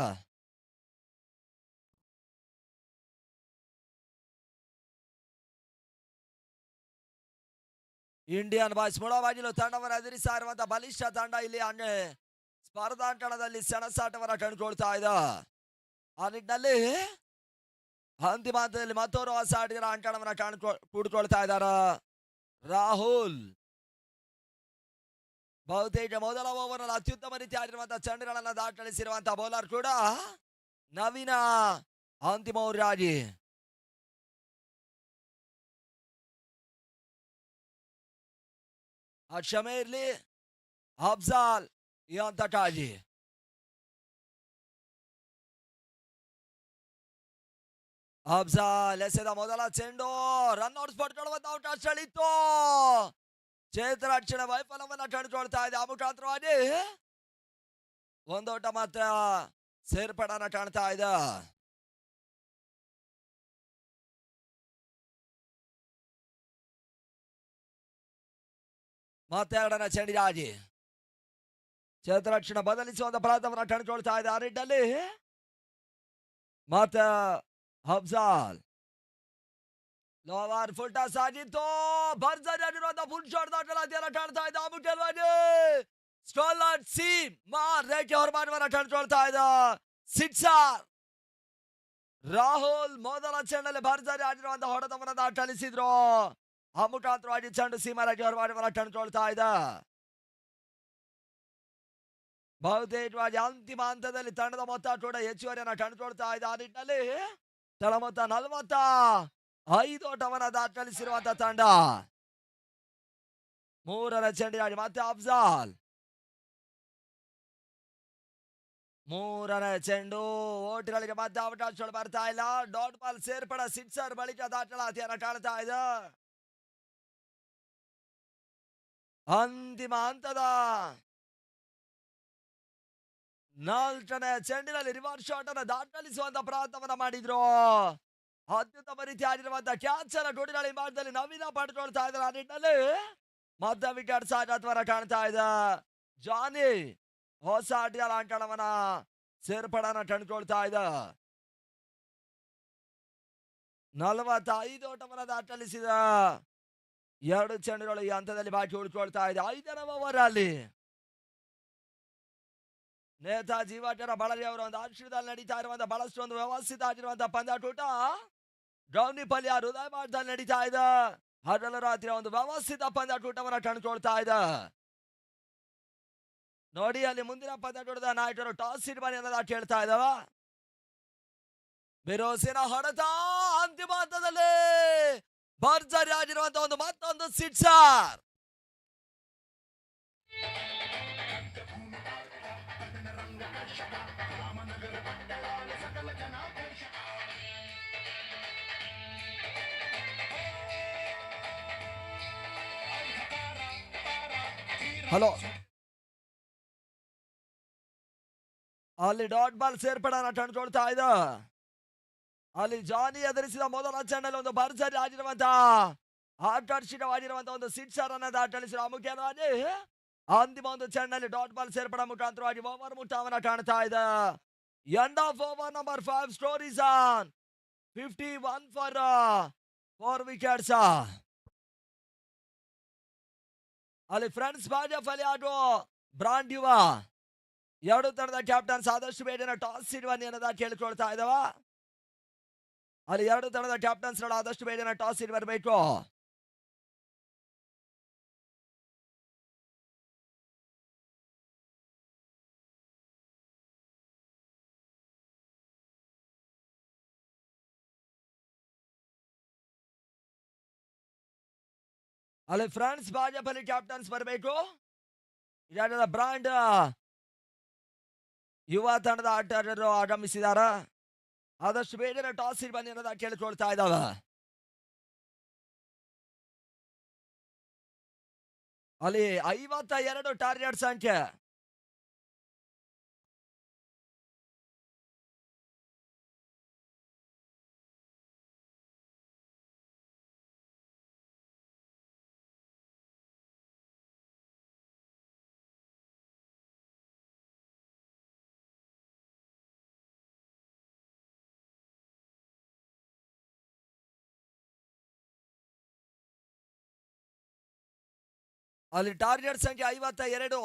ಇಂಡಿಯನ್ ಬಾಯ್ಸ್ ಮುಳಬಾಗಿಲು ತಂಡವನ್ನು ಎದುರಿಸ್ತಾ ಇರುವಂತಹ ಬಲಿಷ್ಠ ತಂಡ ಇಲ್ಲಿ ಸ್ಪರ್ಧಾಂಕಣದಲ್ಲಿ ಸೆಣಸಾಟವನ್ನ ಕಂಡುಕೊಳ್ತಾ ಇದೆ. ಆ ನಿಟ್ಟಿನಲ್ಲಿ ಅಂತಿಮ ಹಂತದಲ್ಲಿ ಮತ್ತೋರ್ವ ಆಟಗಾರ ಅಂಕಣವನ್ನ ಕೂಡಿಕೊಳ್ತಾ ಇದ್ದಾರೆ. ರಾಹುಲ್ ಬಹುತೇಕ ಮೊದಲ ಓವರ್ ನಲ್ಲಿ ಅತ್ಯುತ್ತಮ ರೀತಿಯಾಗಿರುವಂತಹ ಚೆಂಡುಗಳನ್ನ ದಾಖಲಿಸಿರುವಂತಹ ಬೌಲರ್ ಕೂಡ ನವೀನ ಅಂತಿಮ ಓವರ್ ಆಗಿ ಕ್ಷಮೆ ಇರ್ಲಿ ಅಫ್ಜಾಲ್ ಈ ಹಂತಕ್ಕಾಗಿ ಅಫ್ಜಾಲ್ ಎಸೆದ ಮೊದಲ ಚೆಂಡು ರನ್ಔಟ್ಸ್ ಪಡ್ಕೊಳ್ಳುವಂತ ಅವಕಾಶಗಳಿತ್ತು. ಚೇತರಕ್ಷಣೆ ವೈಫಲ್ಯವನ್ನ ಕಂಡುಕೊಳ್ತಾ ಇದೆ. ಆ ಮುಖಾಂತರವಾಗಿ ಒಂದೋಟ ಮಾತ್ರ ಸೇರ್ಪಡನ್ನ ಕಾಣ್ತಾ ಇದೆ. ಮತ್ತೆ ಎರಡನೇ ಚೆಂಡಿಗಾಗಿ ಚೇತರಕ್ಷಣೆ ಬದಲಿಸುವಂತ ಪ್ರಯತ್ನವನ್ನ ಕಂಡುಕೊಳ್ತಾ ಇದೆ. ಆ ನಿಟ್ಟಿನಲ್ಲಿ ಮತ್ತೆ ಅಫ್ಜಾಲ್ ಲೋವರ್ ಫುಲ್ ಟಾಸ್ ಆಗಿತ್ತು. ಭರ್ಜರಿ ಆಗಿರುವಂತಹ ಫುಲ್ ಶಾಟ್ ದಾಖಲಾತಿಯನ್ನ ಕಾಣ್ತಾ ಇದೆ. ಆ ಮುಖ್ಯವಾಗಿ ಸ್ಟೋಲರ್ ಸೀಮ್ ರೇಖೆ ಹೊರಮಾಡುವನ್ನ ಕಂಡುಕೊಳ್ತಾ ಇದೆ. ಸಿಕ್ಸರ್ ರಾಹುಲ್ ಮೊದಲ ಚೆಂಡಲ್ಲಿ ಭರ್ಜರಿ ಆಗಿರುವಂತಹ ಹೊಡೆತವನ್ನ ದಾಖಲಿಸಿದ್ರು. ಆ ಮುಖಾಂತರವಾಗಿ ಚೆಂಡು ಸೀಮಾ ರೇಖೆ ಹೊರಮಾಡುವನ್ನ ಕಂಡುಕೊಳ್ತಾ ಇದೆ. ಬಹುತೇಕವಾಗಿ ಅಂತಿಮ ಹಂತದಲ್ಲಿ ತಂಡದ ಮೊತ್ತ ಕೂಡ ಹೆಚ್ಚುವರಿಯನ್ನ ಕಂಡುಕೊಳ್ತಾ ಇದೆ. ಆ ನಿಟ್ಟಿನಲ್ಲಿ ತಳಮೊತ್ತ 45 ಓಟವನ್ನ ದಾಖಲಿಸಿರುವಂತ ತಂಡ. ಮೂರರ ಚೆಂಡಿನಲ್ಲಿ ಮತ್ತೆ ಅಫ್ಜಾಲ್. ಮೂರನೇ ಚೆಂಡು ಓಟ್ಗಳಿಗೆ ಮತ್ತೆ ಅವಕಾಶಗಳು ಬರ್ತಾ ಇಲ್ಲ. ಡಾಟ್ ಬಾಲ್ ಸೇರ್ಪಡ ಸಿಕ್ಸರ್ ಬಳಿಕ ದಾಖಲಾತಿಯನ್ನ ಕಾಣ್ತಾ ಇದೆ. ಅಂತಿಮ ಹಂತದ 4ನೇ ಚೆಂಡಿನಲ್ಲಿ ರಿವರ್ಸ್ ಶಾಟ್ ಅನ್ನು ದಾಖಲಿಸುವಂತ ಪ್ರಯತ್ನವನ್ನ ಮಾಡಿದ್ರು. ಅತ್ಯುತ್ತಮ ರೀತಿಯಾಗಿರುವಂತಹ ಕ್ಯಾಚ್ ಅನ್ನ ಡೋಡಿನಳ್ಳಿ ಭಾಗದಲ್ಲಿ ನವೀನ ಪಡ್ಕೊಳ್ತಾ ಇದ್ದಾರೆ. ಆ ನಿಟ್ಟಿನಲ್ಲಿ ಮತ್ತೆ ವಿಕೆಟ್ ಸಾಗಾಟವನ್ನ ಕಾಣ್ತಾ ಇದೆ. ಜಾನಿ ಹೊಸ ಆಟಗಾರ ಅಂಕಣವನ್ನ ಸೇರ್ಪಡನ ಕಂಡುಕೊಳ್ತಾ ಇದೆ. 45 ಓಟವನ್ನ ದಾಖಲಿಸಿದ. 2 ಚೆಂಡುಗಳು ಈ ಹಂತದಲ್ಲಿ ಬಾಕಿ ಉಳ್ಕೊಳ್ತಾ ಇದೆ. 5ನೇ ಓವರ್ ಅಲ್ಲಿ ನೇತಾಜಿ ಯುವಕರ ಬಳಲಿ ಅವರ ಒಂದು ಆಶ್ರಯದಲ್ಲಿ ನಡೀತಾ ಇರುವಂತಹ ಬಹಳಷ್ಟು ಒಂದು ವ್ಯವಸ್ಥಿತ ಆಗಿರುವಂತಹ ಪಂದ್ಯಾಟೂಟ ಗೌನಿಪಲ್ಲಿಯ ಹೃದಯ ಭಾಗದಲ್ಲಿ ನಡೀತಾ ಇದೆ. ಹಗಲು ರಾತ್ರಿ ಒಂದು ವ್ಯವಸ್ಥಿತ ಪಂದ್ಯಾಟೂಟವನ್ನ ಕಂಡುಕೊಳ್ತಾ ಇದೆ. ನೋಡಿ ಅಲ್ಲಿ ಮುಂದಿನ ಪಂದ್ಯಾಟೂಟದ ನಾಯಕರು ಟಾಸ್ ಇರ್ಬಾನಿ ಅನ್ನೋದ ಕೇಳ್ತಾ ಇದ್ದಾವ. ಬಿರೋಸಿನ ಹೊಡೆತ ಅಂತಿಮ ಹಂತದಲ್ಲಿ ಭರ್ಜರಿ ಆಗಿರುವಂತಹ ಒಂದು ಮತ್ತೊಂದು ಸಿಕ್ಸರ್. ಹಲೋ, ಅಲ್ಲಿ ಡಾಟ್ ಬಾಲ್ ಸೇರ್ಪಡನ ಕಂಡುಕೊಳ್ತಾ ಇದೆ. ಅಲ್ಲಿ ಜಾನಿ ಎದುರಿಸಿದ ಮೊದಲ ಚೆಂಡಲ್ಲಿ ಒಂದು ಭರ್ಜರಿ ಆಗಿರುವಂತಹ ಆಕರ್ಷಕವಾಗಿರುವಂತಹ ಒಂದು ಸಿಕ್ಸರ್ ಅನ್ನ ದಾಖಲಿಸಿದ. ಮುಖ್ಯವಾಗಿ ಅಂತಿಮ ಒಂದು ಚೆಂಡಲ್ಲಿ ಡಾಟ್ ಬಾಲ್ ಸೇರ್ಪಡ ಮುಖಾಂತರವಾಗಿ ಓವರ್ ಮುಕ್ತಾಯವನ್ನ ಕಾಣ್ತಾ ಇದೆ. End of over number 5. Score is on 51 for 4 wickets. ಅಲ್ಲಿ ಫ್ರೆಂಡ್ಸ್ ಬಾಜಫಲಿ ಹಾಗೂ ಬ್ರಾಂಡ್ ಯುವ ಎರಡು ತಂಡದ ಕ್ಯಾಪ್ಟನ್ಸ್ ಆದಷ್ಟು ಬೇಗನೆ ಟಾಸ್ ಇಡುವನಿ ಅನ್ನೋದ ಕೇಳಿಕೊಳ್ತಾ ಇದ್ದಾವ. ಅಲ್ಲಿ ಎರಡು ತಂಡದ ಕ್ಯಾಪ್ಟನ್ಸ್ ಆದಷ್ಟು ಬೇಗನೆ ಟಾಸ್ ಇಡ್ ಬರಬೇಕು. ಅಲ್ಲಿ ಫ್ರಾನ್ಸ್ ಬಾಜಪಲ್ಲಿ ಕ್ಯಾಪ್ಟನ್ಸ್ ಬರಬೇಕು. ಇದರ ಬ್ರಾಂಡ್ ಯುವ ತಂಡದ ಆಟಗಾರರು ಆಗಮಿಸಿದ್ದಾರೆ. ಆದಷ್ಟು ಬೇಗನೆ ಟಾಸ್ ಇಡ್ ಬನ್ನಿ ಅನ್ನೋದ ಕೇಳಿಕೊಳ್ತಾ ಇದ್ದಾವೆ. ಅಲ್ಲಿ 52 ಟಾರ್ಗೆಟ್ ಸಂಖ್ಯೆ. ಅಲ್ಲಿ ಟಾರ್ಗೆಟ್ ಸಂಖ್ಯೆ 52.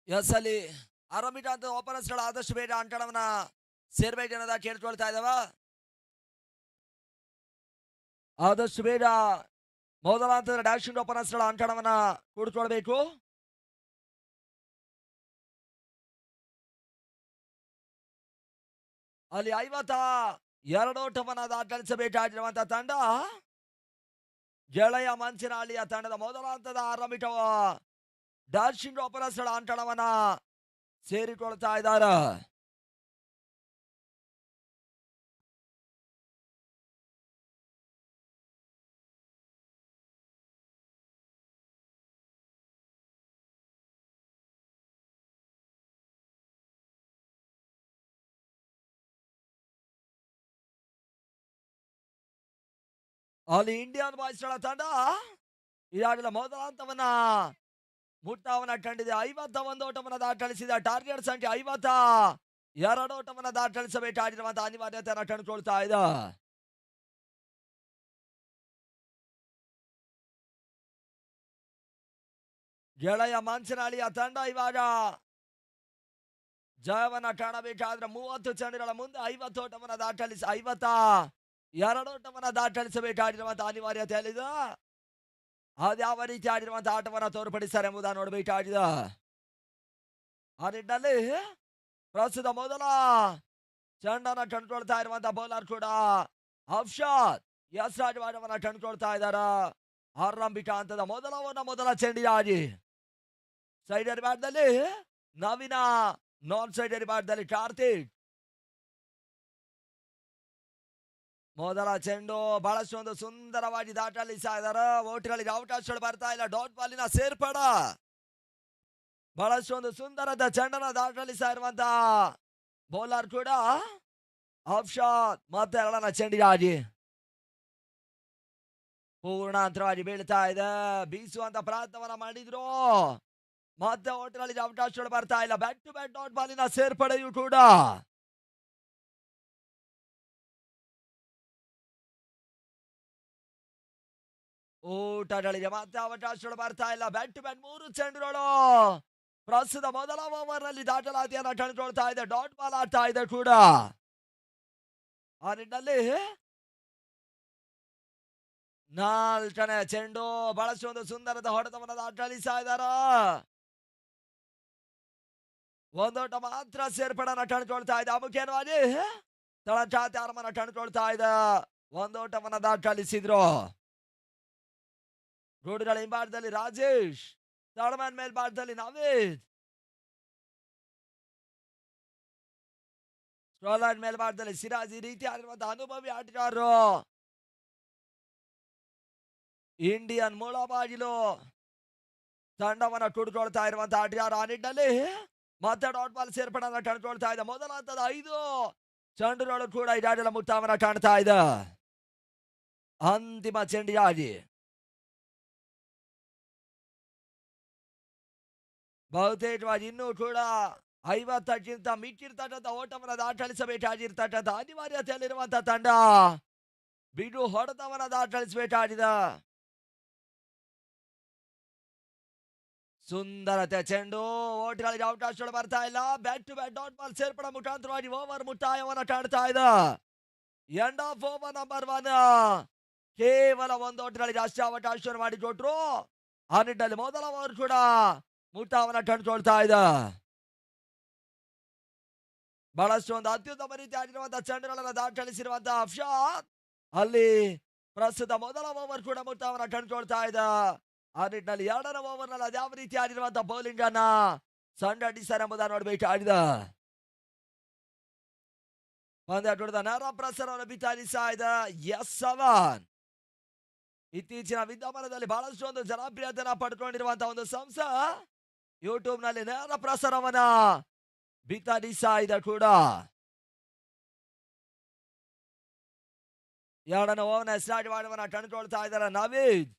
ಎಸ್, ಅಲ್ಲಿ ಆರಂಭಿಕ ಅಂತ ಓಪನರ್ಸ್ ಗಳು ಆದಷ್ಟು ಬೇಗ ಅಂಕಣವನ್ನ ಸೇರ್ಬೇಕು ಅನ್ನೋದ ಕೇಳ್ಕೊಳ್ತಾ ಇದ್ದಾವ. ಆದಷ್ಟು ಬೇಗ ಮೊದಲ ಹಂತದ ಡ್ಯಾಶಿಂಗ್ ಓಪನರ್ಸ್ ಗಳ ಅಂಕಣವನ್ನ ಕೂಡ್ಕೊಳ್ಬೇಕು. ಅಲ್ಲಿ 52 ಓಟವನ್ನ ದಾಖಲಿಸಬೇಕಾಗಿರುವಂತಹ ತಂಡ ಗೆಳೆಯ ಮಂಚಿನಹಳ್ಳಿಯ ತಂಡದ ಮೊದಲ ಹಂತದ ಆರಂಭಿಕ ಡ್ಯಾಶಿಂಗ್ ಓಪನರ್ಸ್ ಗಳ ಅಂಕಣವನ್ನ ಸೇರಿಕೊಳ್ತಾ ಇದ್ದಾರೆ. ಅಲ್ಲಿ ಇಂಡಿಯನ್ ಬಾಯ್ಸ್ ತಂಡ ಈಗಾಗಲೇ ಮೊದಲ ಹಂತವನ್ನ ಮುಟ್ಟವನ್ನ ಕಂಡಿದೆ. 51 ಓಟವನ್ನ ದಾಖಲಿಸಿದ. ಟಾರ್ಗೆಟ್ ಸಂಖ್ಯೆ 52 ಓಟವನ್ನ ದಾಖಲಿಸಬೇಕಾಗಿರುವಂತಹ ಅನಿವಾರ್ಯತೆಯನ್ನು ಕಂಡುಕೊಳ್ತಾ ಇದೆ. ಗೆಳೆಯ ಮಂಚನಹಳ್ಳಿಯ ತಂಡ ಇವಾಗ ಜಯವನ್ನ ಕಾಣಬೇಕಾದ್ರೆ 30 ಚೆಂಡುಗಳ ಮುಂದೆ 50 ಓಟವನ್ನ ದಾಖಲಿಸಿ 52 ಓಟವನ್ನ ದಾಖಲಿಸಬೇಕಾಗಿರುವಂತಹ ಅನಿವಾರ್ಯತೆಯಲ್ಲಿದೆ. ಅದ್ಯಾವ ರೀತಿ ಆಗಿರುವಂತಹ ಆಟವನ್ನ ತೋರ್ಪಡಿಸ್ತಾರೆ ಎಂಬುದನ್ನು ನೋಡಬೇಕಾಗಿದೆ. ಆ ನಿಟ್ಟಿನಲ್ಲಿ ಪ್ರಸ್ತುತ ಮೊದಲ ಚೆಂಡನ್ನ ಕಂಡುಕೊಳ್ತಾ ಇರುವಂತಹ ಬೌಲರ್ ಕೂಡ ಅಫ್ಶಾದ್ ಯಸ್ರಾಜವಾಡವನ್ನ ಕಂಡುಕೊಳ್ತಾ ಇದ್ದಾರೆ. ಆರಂಭಿಕ ಹಂತದ ಮೊದಲ ಚೆಂಡಿಗಾಗಿ ಸೈಡರ್ ಬ್ಯಾಟ್ದಲ್ಲಿ ನವೀನ, ನಾನ್ ಸೈಡರ್ ಬ್ಯಾಟ್ದಲ್ಲಿ ಕಾರ್ತಿಕ್. ಮೊದಲ ಚೆಂಡು ಬಹಳಷ್ಟು ಒಂದು ಸುಂದರವಾಗಿ ದಾಖಲಿಸ್ತಾ ಇದ್ದಾರೆ. ಓಟ್ಗಳಿಗೆ ಅವಕಾಶಗಳು ಬರ್ತಾ ಇಲ್ಲ. ಡಾಟ್ ಬಾಲಿನ ಸೇರ್ಪಡ ಬಹಳಷ್ಟು ಒಂದು ಸುಂದರದ ಚೆಂಡನ್ನ ದಾಖಲಿಸ್ತಾ ಇರುವಂತಹ ಬೌಲರ್ ಕೂಡ ಅಫ್ಶಾದ್. ಮತ್ತೆ ಎರಡನ ಚೆಂಡಿಗಾಗಿ ಪೂರ್ಣಾಂತರವಾಗಿ ಬೀಳ್ತಾ ಇದೆ. ಬೀಸುವಂತ ಪ್ರಯತ್ನವನ್ನ ಮಾಡಿದ್ರು, ಮತ್ತೆ ಓಟ್ಗಳಿಗೆ ಅವಕಾಶಗಳು ಬರ್ತಾ ಇಲ್ಲ. ಬ್ಯಾಕ್ ಟು ಬ್ಯಾಕ್ ಡಾಟ್ ಬಾಲಿನ ಸೇರ್ಪಡೆಯೂ ಕೂಡ ಊಟಗಳಿಗೆ ಮತ್ತೆ ಅವಕಾಶಗಳು ಬರ್ತಾ ಇಲ್ಲ. ಬ್ಯಾಕ್ ಟು ಬ್ಯಾಕ್ 3 ಚೆಂಡುಗಳು ಪ್ರಸ್ತುತ ಮೊದಲ ಓವರ್ ನಲ್ಲಿ ದಾಖಲಾತಿಯನ್ನ ಕಂಡುಕೊಳ್ತಾ ಇದೆ. ಡಾಟ್ ಬಾಲ್ ಆಡ್ತಾ ಇದೆ ಕೂಡ. ಆ ನಿಟ್ಟಿನಲ್ಲಿ 4ನೇ ಚೆಂಡು ಬಹಳಷ್ಟು ಒಂದು ಸುಂದರದ ಹೊಡೆತವನ್ನು ದಾಖಲಿಸ್ತಾ ಇದ್ದಾರೆ. ಒಂದೋಟ ಮಾತ್ರ ಸೇರ್ಪಡನ್ನ ಕಂಡುಕೊಳ್ತಾ ಇದೆ. ಮುಖ್ಯವಾಗಿ ತಳಚಾತಿ ಆರಮನ್ನ ಕಂಡುಕೊಳ್ತಾ ಇದೆ. ಒಂದೋಟವನ್ನ ದಾಖಲಿಸಿದ್ರು. ರೋಡ್ಗಳ ಹಿಂಭಾಗದಲ್ಲಿ ರಾಜೇಶ್, ತಳಮನ್ ಮೇಲ್ಭಾಗದಲ್ಲಿ ನವೀದ್, ಸ್ಟ್ರೋಲೈನ್ ಮೇಲ್ಭಾಗದಲ್ಲಿ ಸಿರಾಜ್. ಈ ರೀತಿ ಆಗಿರುವಂತಹ ಅನುಭವಿ ಆಟಗಾರರು ಇಂಡಿಯನ್ ಮೂಲಬಾಗಿಲು ತಂಡವನ್ನ ಕೂಡ್ಕೊಳ್ತಾ ಇರುವಂತಹ ಆಟಗಾರ. ಆ ನಿಟ್ಟಿನಲ್ಲಿ ಮತ್ತೆ ಡಾಟ್ ಬಾಲ್ ಸೇರ್ಪಡನ್ನ ಕಂಡುಕೊಳ್ತಾ ಇದೆ. ಮೊದಲ ಹಂತದ 5 ಚೆಂಡುಗಳು ಕೂಡ ಈಗಾಗಲೇ ಮುಕ್ತಾಯವನ್ನ ಕಾಣ್ತಾ ಇದೆ. ಅಂತಿಮ ಚೆಂಡಿಗಾಗಿ ಬಹುತೇಕವಾಗಿ ಇನ್ನೂ ಕೂಡ 50ಕ್ಕಿಂತ ಮಿಕ್ಕಿರ್ತಕ್ಕಂಥ ಓಟವನ್ನ ದಾಖಲಿಸಬೇಕಾಗಿರ್ತಕ್ಕಂಥ ಅನಿವಾರ್ಯತೆಯಲ್ಲಿರುವಂತಹ ತಂಡ ಬಿಡು ಹೊಡೆತವನ್ನ ದಾಖಲಿಸಬೇಕಾಗಿದೆ. ಸುಂದರತೆ ಚೆಂಡು, ಓಟ್ಗಳಿಗೆ ಅವಕಾಶಗಳು ಬರ್ತಾ ಇಲ್ಲ. Back to back dot ball ಸೇರ್ಪಡ ಮುಖಾಂತರವಾಗಿ ಓವರ್ ಮುಕ್ತಾಯವನ್ನ ಕಾಣ್ತಾ ಇದೆ. End of over number 1. ಕೇವಲ 1 ಓಟ್ಗಳಿಗೆ ಅಷ್ಟೇ ಅವಕಾಶವನ್ನು ಮಾಡಿಕೊಟ್ರು. ಆ ನಿಟ್ಟಿನಲ್ಲಿ ಮೊದಲ ಓವರ್ ಕೂಡ ಮುಕ್ತಾಯವನ್ನ ಕಂಡುಕೊಳ್ತಾ ಇದೆ. ಬಹಳಷ್ಟು ಒಂದು ಅತ್ಯುತ್ತಮ ರೀತಿಯಾಗಿರುವಂತಹ ಚೆಂಡುಗಳನ್ನ ದಾಖಲಿಸಿರುವಂತಹ ಅಫ್ಶಾದ್ ಅಲ್ಲಿ ಪ್ರಸ್ತುತ ಮೊದಲ ಓವರ್ ಕೂಡ ಮುಕ್ತಾಯವನ್ನ ಕಂಡುಕೊಳ್ತಾ ಇದೆ. ಆ ನಿಟ್ಟಿನಲ್ಲಿ 2ನೇ ಓವರ್ ನಲ್ಲಿ ಅದ್ಯಾವ ರೀತಿಯಾಗಿರುವಂತಹ ಬೌಲಿಂಗ್ ಅನ್ನ ಸಂಘಟಿಸ್ತಾರೆ ಎಂಬುದನ್ನು ನೋಡಬೇಕಾಗಿದೆ. ಪಂದ್ಯ ಕೂಡದ ನೇರ ಪ್ರಸಾರವನ್ನು ಬಿತ್ತರಿಸ್ತಾ ಇದೆ S7. ಇತ್ತೀಚಿನ ವಿದ್ಯಮಾನದಲ್ಲಿ ಬಹಳಷ್ಟು ಒಂದು ಜನಪ್ರಿಯತೆಯನ್ನು ಪಡ್ಕೊಂಡಿರುವಂತಹ ಒಂದು ಸಂಸ್ಥೆ ಯೂಟ್ಯೂಬ್ ನಲ್ಲಿ ನೇರ ಪ್ರಸಾರವನ್ನ ಬಿತ್ತರಿಸ್ತಾ ಇದೆ ಕೂಡ. 2ನೇ ಓವರ್ನ ಸ್ಟಾರ್ಟ್ ಮಾಡುವನ್ನ ಕಂಡುಕೊಳ್ತಾ ಇದ್ದಾರೆ ನವೀದ್.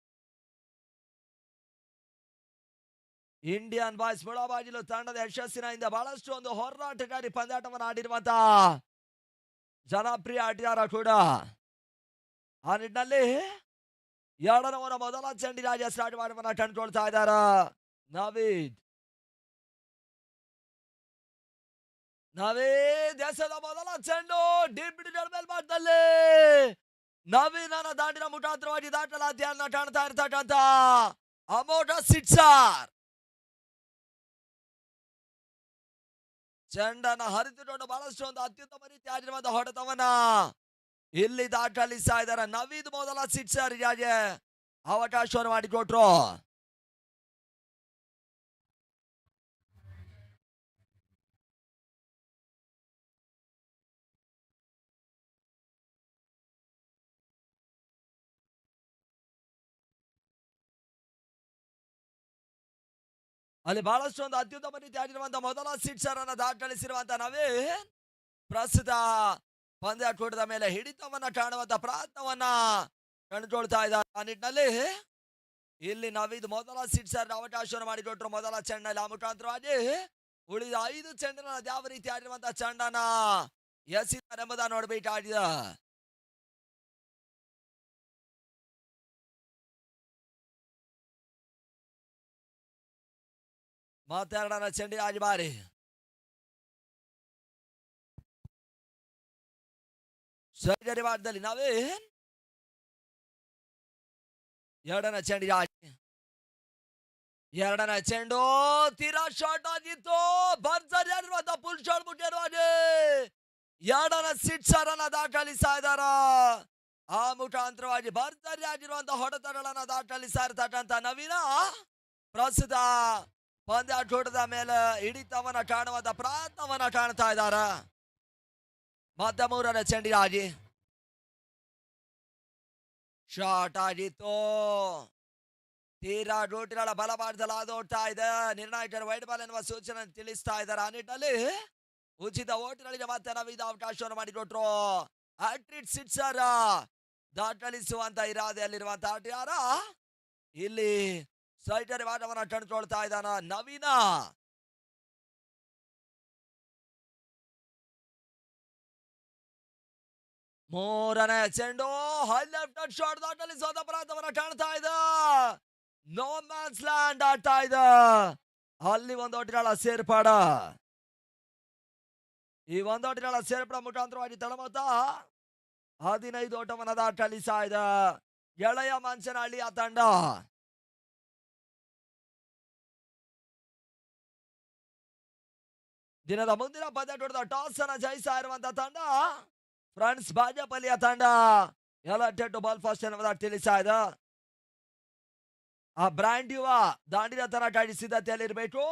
ಇಂಡಿಯನ್ ಬಾಯ್ಸ್ ಮುಳಬಾಗಿಲು ತಂಡದ ಯಶಸ್ಸಿನಿಂದ ಬಹಳಷ್ಟು ಒಂದು ಹೋರಾಟಗಾರಿ ಪಂದ್ಯಾಟವನ್ನು ಆಡಿರುವಂತಹ ಜನಪ್ರಿಯ ಆಟಗಾರ ಕೂಡ. ಆ ನಿಟ್ಟಿನಲ್ಲಿ 2ನೇ ಓವರ್ ಮೊದಲ ಚೆಂಡಿಗಾಗಿ ಸ್ಟಾರ್ಟ್ ಮಾಡುವನ್ನ ಕಂಡುಕೊಳ್ತಾ ಇದ್ದಾರೆ ನವೀದ್. ದೇಶದ ಮೊದಲ ಚೆಂಡು ಡೀಪ್ ಮೇಲ್ಭಾಗದಲ್ಲಿ ನವೀನನ ದಾಟಿನ ಮುಖಾಂತರವಾಗಿ ದಾಖಲಾತಿಯನ್ನ ಕಾಣ್ತಾ ಇರ್ತಕ್ಕಂಥ ಅಮೋಘ ಸಿಕ್ಸರ್. ಚೆಂಡನ್ನ ಹರಿದುಕೊಂಡು ಬಹಳಷ್ಟು ಒಂದು ಅತ್ಯುತ್ತಮ ರೀತಿಯಾಗಿರುವಂತಹ ಹೊಡೆತವನ್ನ ಇಲ್ಲಿ ದಾಖಲಿಸ್ತಾ ಇದ್ದಾರೆ ನವೀದ್. ಮೊದಲ ಸಿಕ್ಸರ್ ಗೆ ಅವಕಾಶವನ್ನು ಮಾಡಿಕೊಟ್ರು. ಅಲ್ಲಿ ಬಹಳಷ್ಟು ಒಂದು ಅತ್ಯುತ್ತಮ ರೀತಿಯಾಗಿರುವಂತಹ ಮೊದಲ ಸಿಕ್ಸರ್ ಅನ್ನ ದಾಖಲಿಸಿರುವಂತಹ ನವೀನ್ ಪ್ರಸ್ತುತ ಪಂದ್ಯ ಕೂಟದ ಮೇಲೆ ಹಿಡಿತವನ್ನ ಕಾಣುವಂತ ಪ್ರಯತ್ನವನ್ನ ಕಣ್ಕೊಳ್ತಾ ಇದ್ದಾರೆ. ಆ ನಿಟ್ಟಿನಲ್ಲಿ ಇಲ್ಲಿ ನವೀದ್ ಮೊದಲ ಸಿಕ್ಸರ್ ಅವಕಾಶವನ್ನು ಮಾಡಿಕೊಟ್ರು ಮೊದಲ ಚೆಂಡಲ್ಲಿ. ಆ ಮುಖಾಂತರವಾಗಿ ಉಳಿದ 5 ಚೆಂಡನ ಯಾವ ರೀತಿ ಆಡಿರುವಂತಹ ಚೆಂಡನ ಎಸಿದ್ದಾರೆ ಎಂಬುದನ್ನು ನೋಡಬೇಕಾಗಿದೆ. ಮತ್ತೆರಡನ ಚೆಂಡಿಗಾಗಿ ಬಾರಿ ಸರ್ಜರಿ ಭಾಗದಲ್ಲಿ ನಾವೇ ಎರಡನೇ ಚೆಂಡು ತೀರಾ ಶಾರ್ಟ್ ಆಗಿತ್ತು. ಭರ್ಜರಿ ಆಗಿರುವಂತ ಫುಲ್ ಶಾಟ್ ಮುಟ್ಟಿರುವಾಗ ಎರಡನೇ ಸಿಕ್ಸರ್ ಅನ್ನ ದಾಖಲಿಸ್ತಾ ಇದ್ದಾರ. ಆ ಮುಖಾಂತರವಾಗಿ ಭರ್ಜರಿ ಆಗಿರುವಂತಹ ಹೊಡೆತಗಳನ್ನ ದಾಖಲಿಸ್ತಾ ಇರ್ತಕ್ಕಂಥ ನವೀನ ಪ್ರಸ್ತುತ ಪಂದ್ಯಾಟದ ಮೇಲೆ ಹಿಡಿತವನ್ನ ಕಾಣುವಂತ ಪ್ರಯತ್ನವನ್ನ ಕಾಣ್ತಾ ಇದ್ದಾರ. ಮತ್ತೆ ಮೂರನೇ ಚೆಂಡಿಗಾಗಿ ಶಾರ್ಟ್ ಆಗಿತ್ತು. ತೀರಾ ರೋಟಿಗಳ ಬಲಭಾಗದಲ್ಲಿ ಓಡ್ತಾ ಇದೆ. ನಿರ್ಣಾಯಕರು ವೈಡ್ ಬಾಲ್ ಎನ್ನುವ ಸೂಚನೆ ತಿಳಿಸ್ತಾ ಇದ್ದಾರೆ. ಆ ನಿಟ್ಟಿನಲ್ಲಿ ಉಚಿತ ಓಟಿಗಳಿಗೆ ಮತ್ತೆ ನವೀದ ಅವಕಾಶವನ್ನು ಮಾಡಿಕೊಟ್ರು. ಹ್ಯಾಟ್ರಿಕ್ ಸಿಕ್ಸರ್ ದಾಖಲಿಸುವಂತ ಇರಾದೆಯಲ್ಲಿರುವಂತಹ ಆಟಗಾರ ಇಲ್ಲಿ ಸೈಟರಿ ವಾಟವನ್ನ ಕಂಡುಕೊಳ್ತಾ ಇದ್ದಾನ ನವೀನ. ಮೂರನೇ ಚೆಂಡು ಹೈ ಲೆಫ್ಟ್ ಶಾಟ್ ದಾಖಲಿಸುವಂತ ಪ್ರಯತ್ನವನ್ನ ಕಾಣ್ತಾ ಇದೆ. ನೋ ಮ್ಯಾನ್ಸ್ ಲ್ಯಾಂಡ್ ಆಡ್ತಾ ಇದೆ. ಅಲ್ಲಿ ಒಂದು ಓಟಿಗಳ ಸೇರ್ಪಾಡ. ಈ ಒಂದು ಓಟಿಗಳ ಸೇರ್ಪಡ ಮುಖಾಂತರವಾಗಿ ತಳಮೊತ್ತ 15 ಓಟವನ್ನ ದಾಖಲಿಸ್ತಾ ಇದೆ ಗೆಳೆಯ ಮಂಚನಹಳ್ಳಿಯ ತಂಡ. ದಿನದ ಮುಂದಿನ ಪಂದ್ಯಾಟದ ಟಾಸ್ ಅನ್ನ ಜಯಿಸ್ತಾ ಇರುವಂತಹ ತಂಡ ಫ್ರಾನ್ಸ್ ಬಾಜಪಲ್ಲಿಯ ತಂಡ. ಎಲ್ಲ ಟೆಟ್ ಬಾಲ್ ಫಸ್ಟ್ ಎನ್ನುವುದಾಗಿ ತಿಳಿಸ್ತಾ ಇದೆ. ಆ ಬ್ರ್ಯಾಂಡ್ ಯುವ ದಾಂಡಿನ ತನಕ ಸಿದ್ಧತೆಯಲ್ಲಿರಬೇಕು.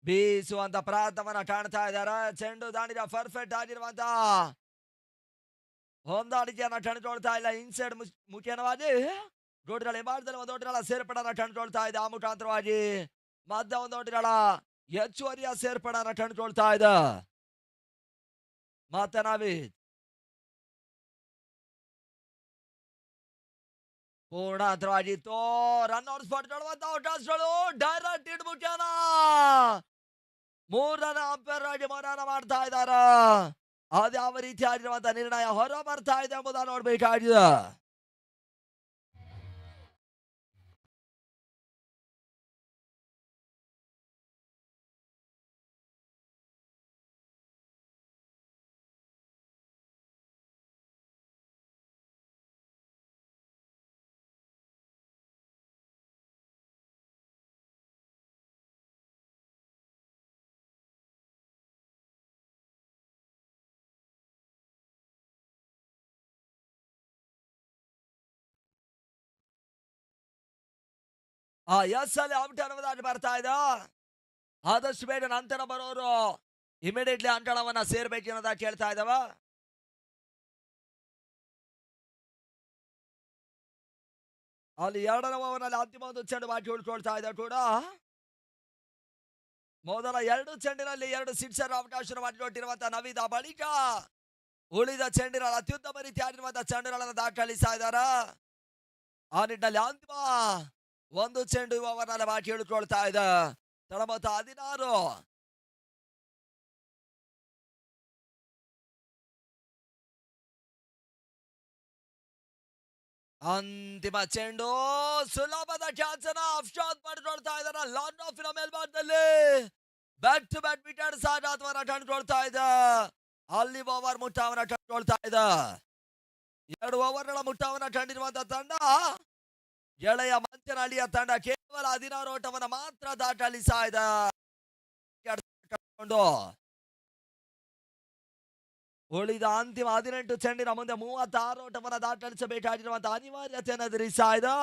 ಬೀಸುವಂತ ಪ್ರಯತ್ನವನ್ನ ಕಾಣ್ತಾ ಇದ್ದಾರೆ. ಚೆಂಡು ದಾಂಡಿನ ಪರ್ಫೆಕ್ಟ್ ಆಗಿರುವಂತ ಹೊಂದಾಣಿಕೆಯನ್ನ ಕಂಡುಕೊಳ್ತಾ ಇಲ್ಲ. ಇನ್ಸೈಡ್ ಮುಖ್ಯವಾಗಿ ರೋಡ್ಗಳ ಹಿಂಭಾಗದಲ್ಲಿ ಒಂದು ಓಟಿಗಳ ಸೇರ್ಪಡನ್ನ ಕಂಡುಕೊಳ್ತಾ ಇದೆ. ಆ ಮುಖಾಂತರವಾಗಿ ಮಧ್ಯ ಒಂದು ಓಟಿಗಳ ಹೆಚ್ಚುವರಿಯ ಸೇರ್ಪಡನ್ನ ಕಂಡುಕೊಳ್ತಾ ಇದೆ. ಮತ್ತೆ ನವೀದ್ ಪೂರ್ಣಾಂತರವಾಗಿತ್ತು. ರನ್ಔಟ್ ಸ್ಪಾಟ್ ಕೊಳ್ಳುವಂತ ಅವಕಾಶಗಳು ಡೈರೆಕ್ಟ್ ಹಿಡ್ ಮುಖ್ಯನ ಮೂರನೇ ಅಂಪೈರ್ ಆಗಿ ಮನನ ಮಾಡ್ತಾ ಇದ್ದಾರ. ಅದ್ಯಾವ ರೀತಿ ಆಗಿರುವಂತ ನಿರ್ಣಯ ಹೊರ ಬರ್ತಾ ಇದೆ ಎಂಬುದನ್ನು ನೋಡ್ಬೇಕಾಗಿದೆ. ಎಸ್ ಅಲ್ಲಿ ಔಟ್ ಅನ್ನುವುದಾಗಿ ಬರ್ತಾ ಇದೆ. ಆದಷ್ಟು ಬೇಗ ನಂತರ ಬರೋರು ಇಮಿಡಿಯೇಟ್ಲಿ ಅಂಕಣವನ್ನ ಸೇರ್ಬೇಕು ಅನ್ನೋದಾಗಿ ಕೇಳ್ತಾ ಇದ್ದಾವ. ಅಲ್ಲಿ ಎರಡನೇ ಓವರ್ನಲ್ಲಿ ಅಂತಿಮ ಒಂದು ಚೆಂಡು ಬಾಕಿ ಉಳ್ಕೊಳ್ತಾ ಇದೆ ಕೂಡ. ಮೊದಲ 2 ಚೆಂಡಿನಲ್ಲಿ 2 ಸಿಕ್ಸರ್ ಅವಕಾಶ ಮಾಡಿಕೊಟ್ಟಿರುವಂತಹ ನವೀದ ಬಳಿಕ ಉಳಿದ ಚೆಂಡಿನ ಅತ್ಯುತ್ತಮ ರೀತಿ ಆಡಿರುವಂತಹ ಚೆಂಡುಗಳನ್ನು ದಾಖಲಿಸ್ತಾ ಇದ್ದಾರ. ಆ ನಿಟ್ಟಿನಲ್ಲಿ ಅಂತಿಮ ಒಂದು ಚೆಂಡು ಓವರ್ನಲ್ಲಿ ಬಾಕಿ ಉಳ್ಕೊಳ್ತಾ ಇದೆ. ತಳಮೊತ್ತ 16. ಅಂತಿಮ ಚೆಂಡು ಸುಲಭದ ಕ್ಯಾಚ್ ಅನ್ನ ಅಫ್ಶಾದ್ ಮಾಡಿಕೊಳ್ತಾ ಇದ್ದಾರೆ. ಲಾಂಗ್ ಆಫಿನ ಮೇಲ್ಭಾಗದಲ್ಲಿ ಬ್ಯಾಕ್ ಟು ಬ್ಯಾಕ್ ವಿಕೆಟ್ ಸಾಗಾಟವನ್ನ ಕಂಡುಕೊಳ್ತಾ ಇದೆ. ಅಲ್ಲಿ ಓವರ್ ಮುಟ್ಟವನ್ನ ಕಂಡುಕೊಳ್ತಾ ಇದೆ. 2 ಓವರ್ಗಳ ಮುಟ್ಟವನ್ನ ಕಂಡಿರುವಂತಹ ತಂಡ ಗೆಳೆಯ ಮಂಚನಹಳ್ಳಿಯ ತಂಡ ಕೇವಲ 16 ಓಟವನ್ನ ಮಾತ್ರ ದಾಖಲಿಸ್ತಾ ಇದೆ. ಉಳಿದ ಅಂತಿಮ 18 ಚೆಂಡಿನ ಮುಂದೆ 36 ಓಟವನ್ನ ದಾಖಲಿಸಬೇಕಾಗಿರುವಂತಹ ಅನಿವಾರ್ಯತೆಯನ್ನು ಎದುರಿಸ್ತಾ ಇದೆ.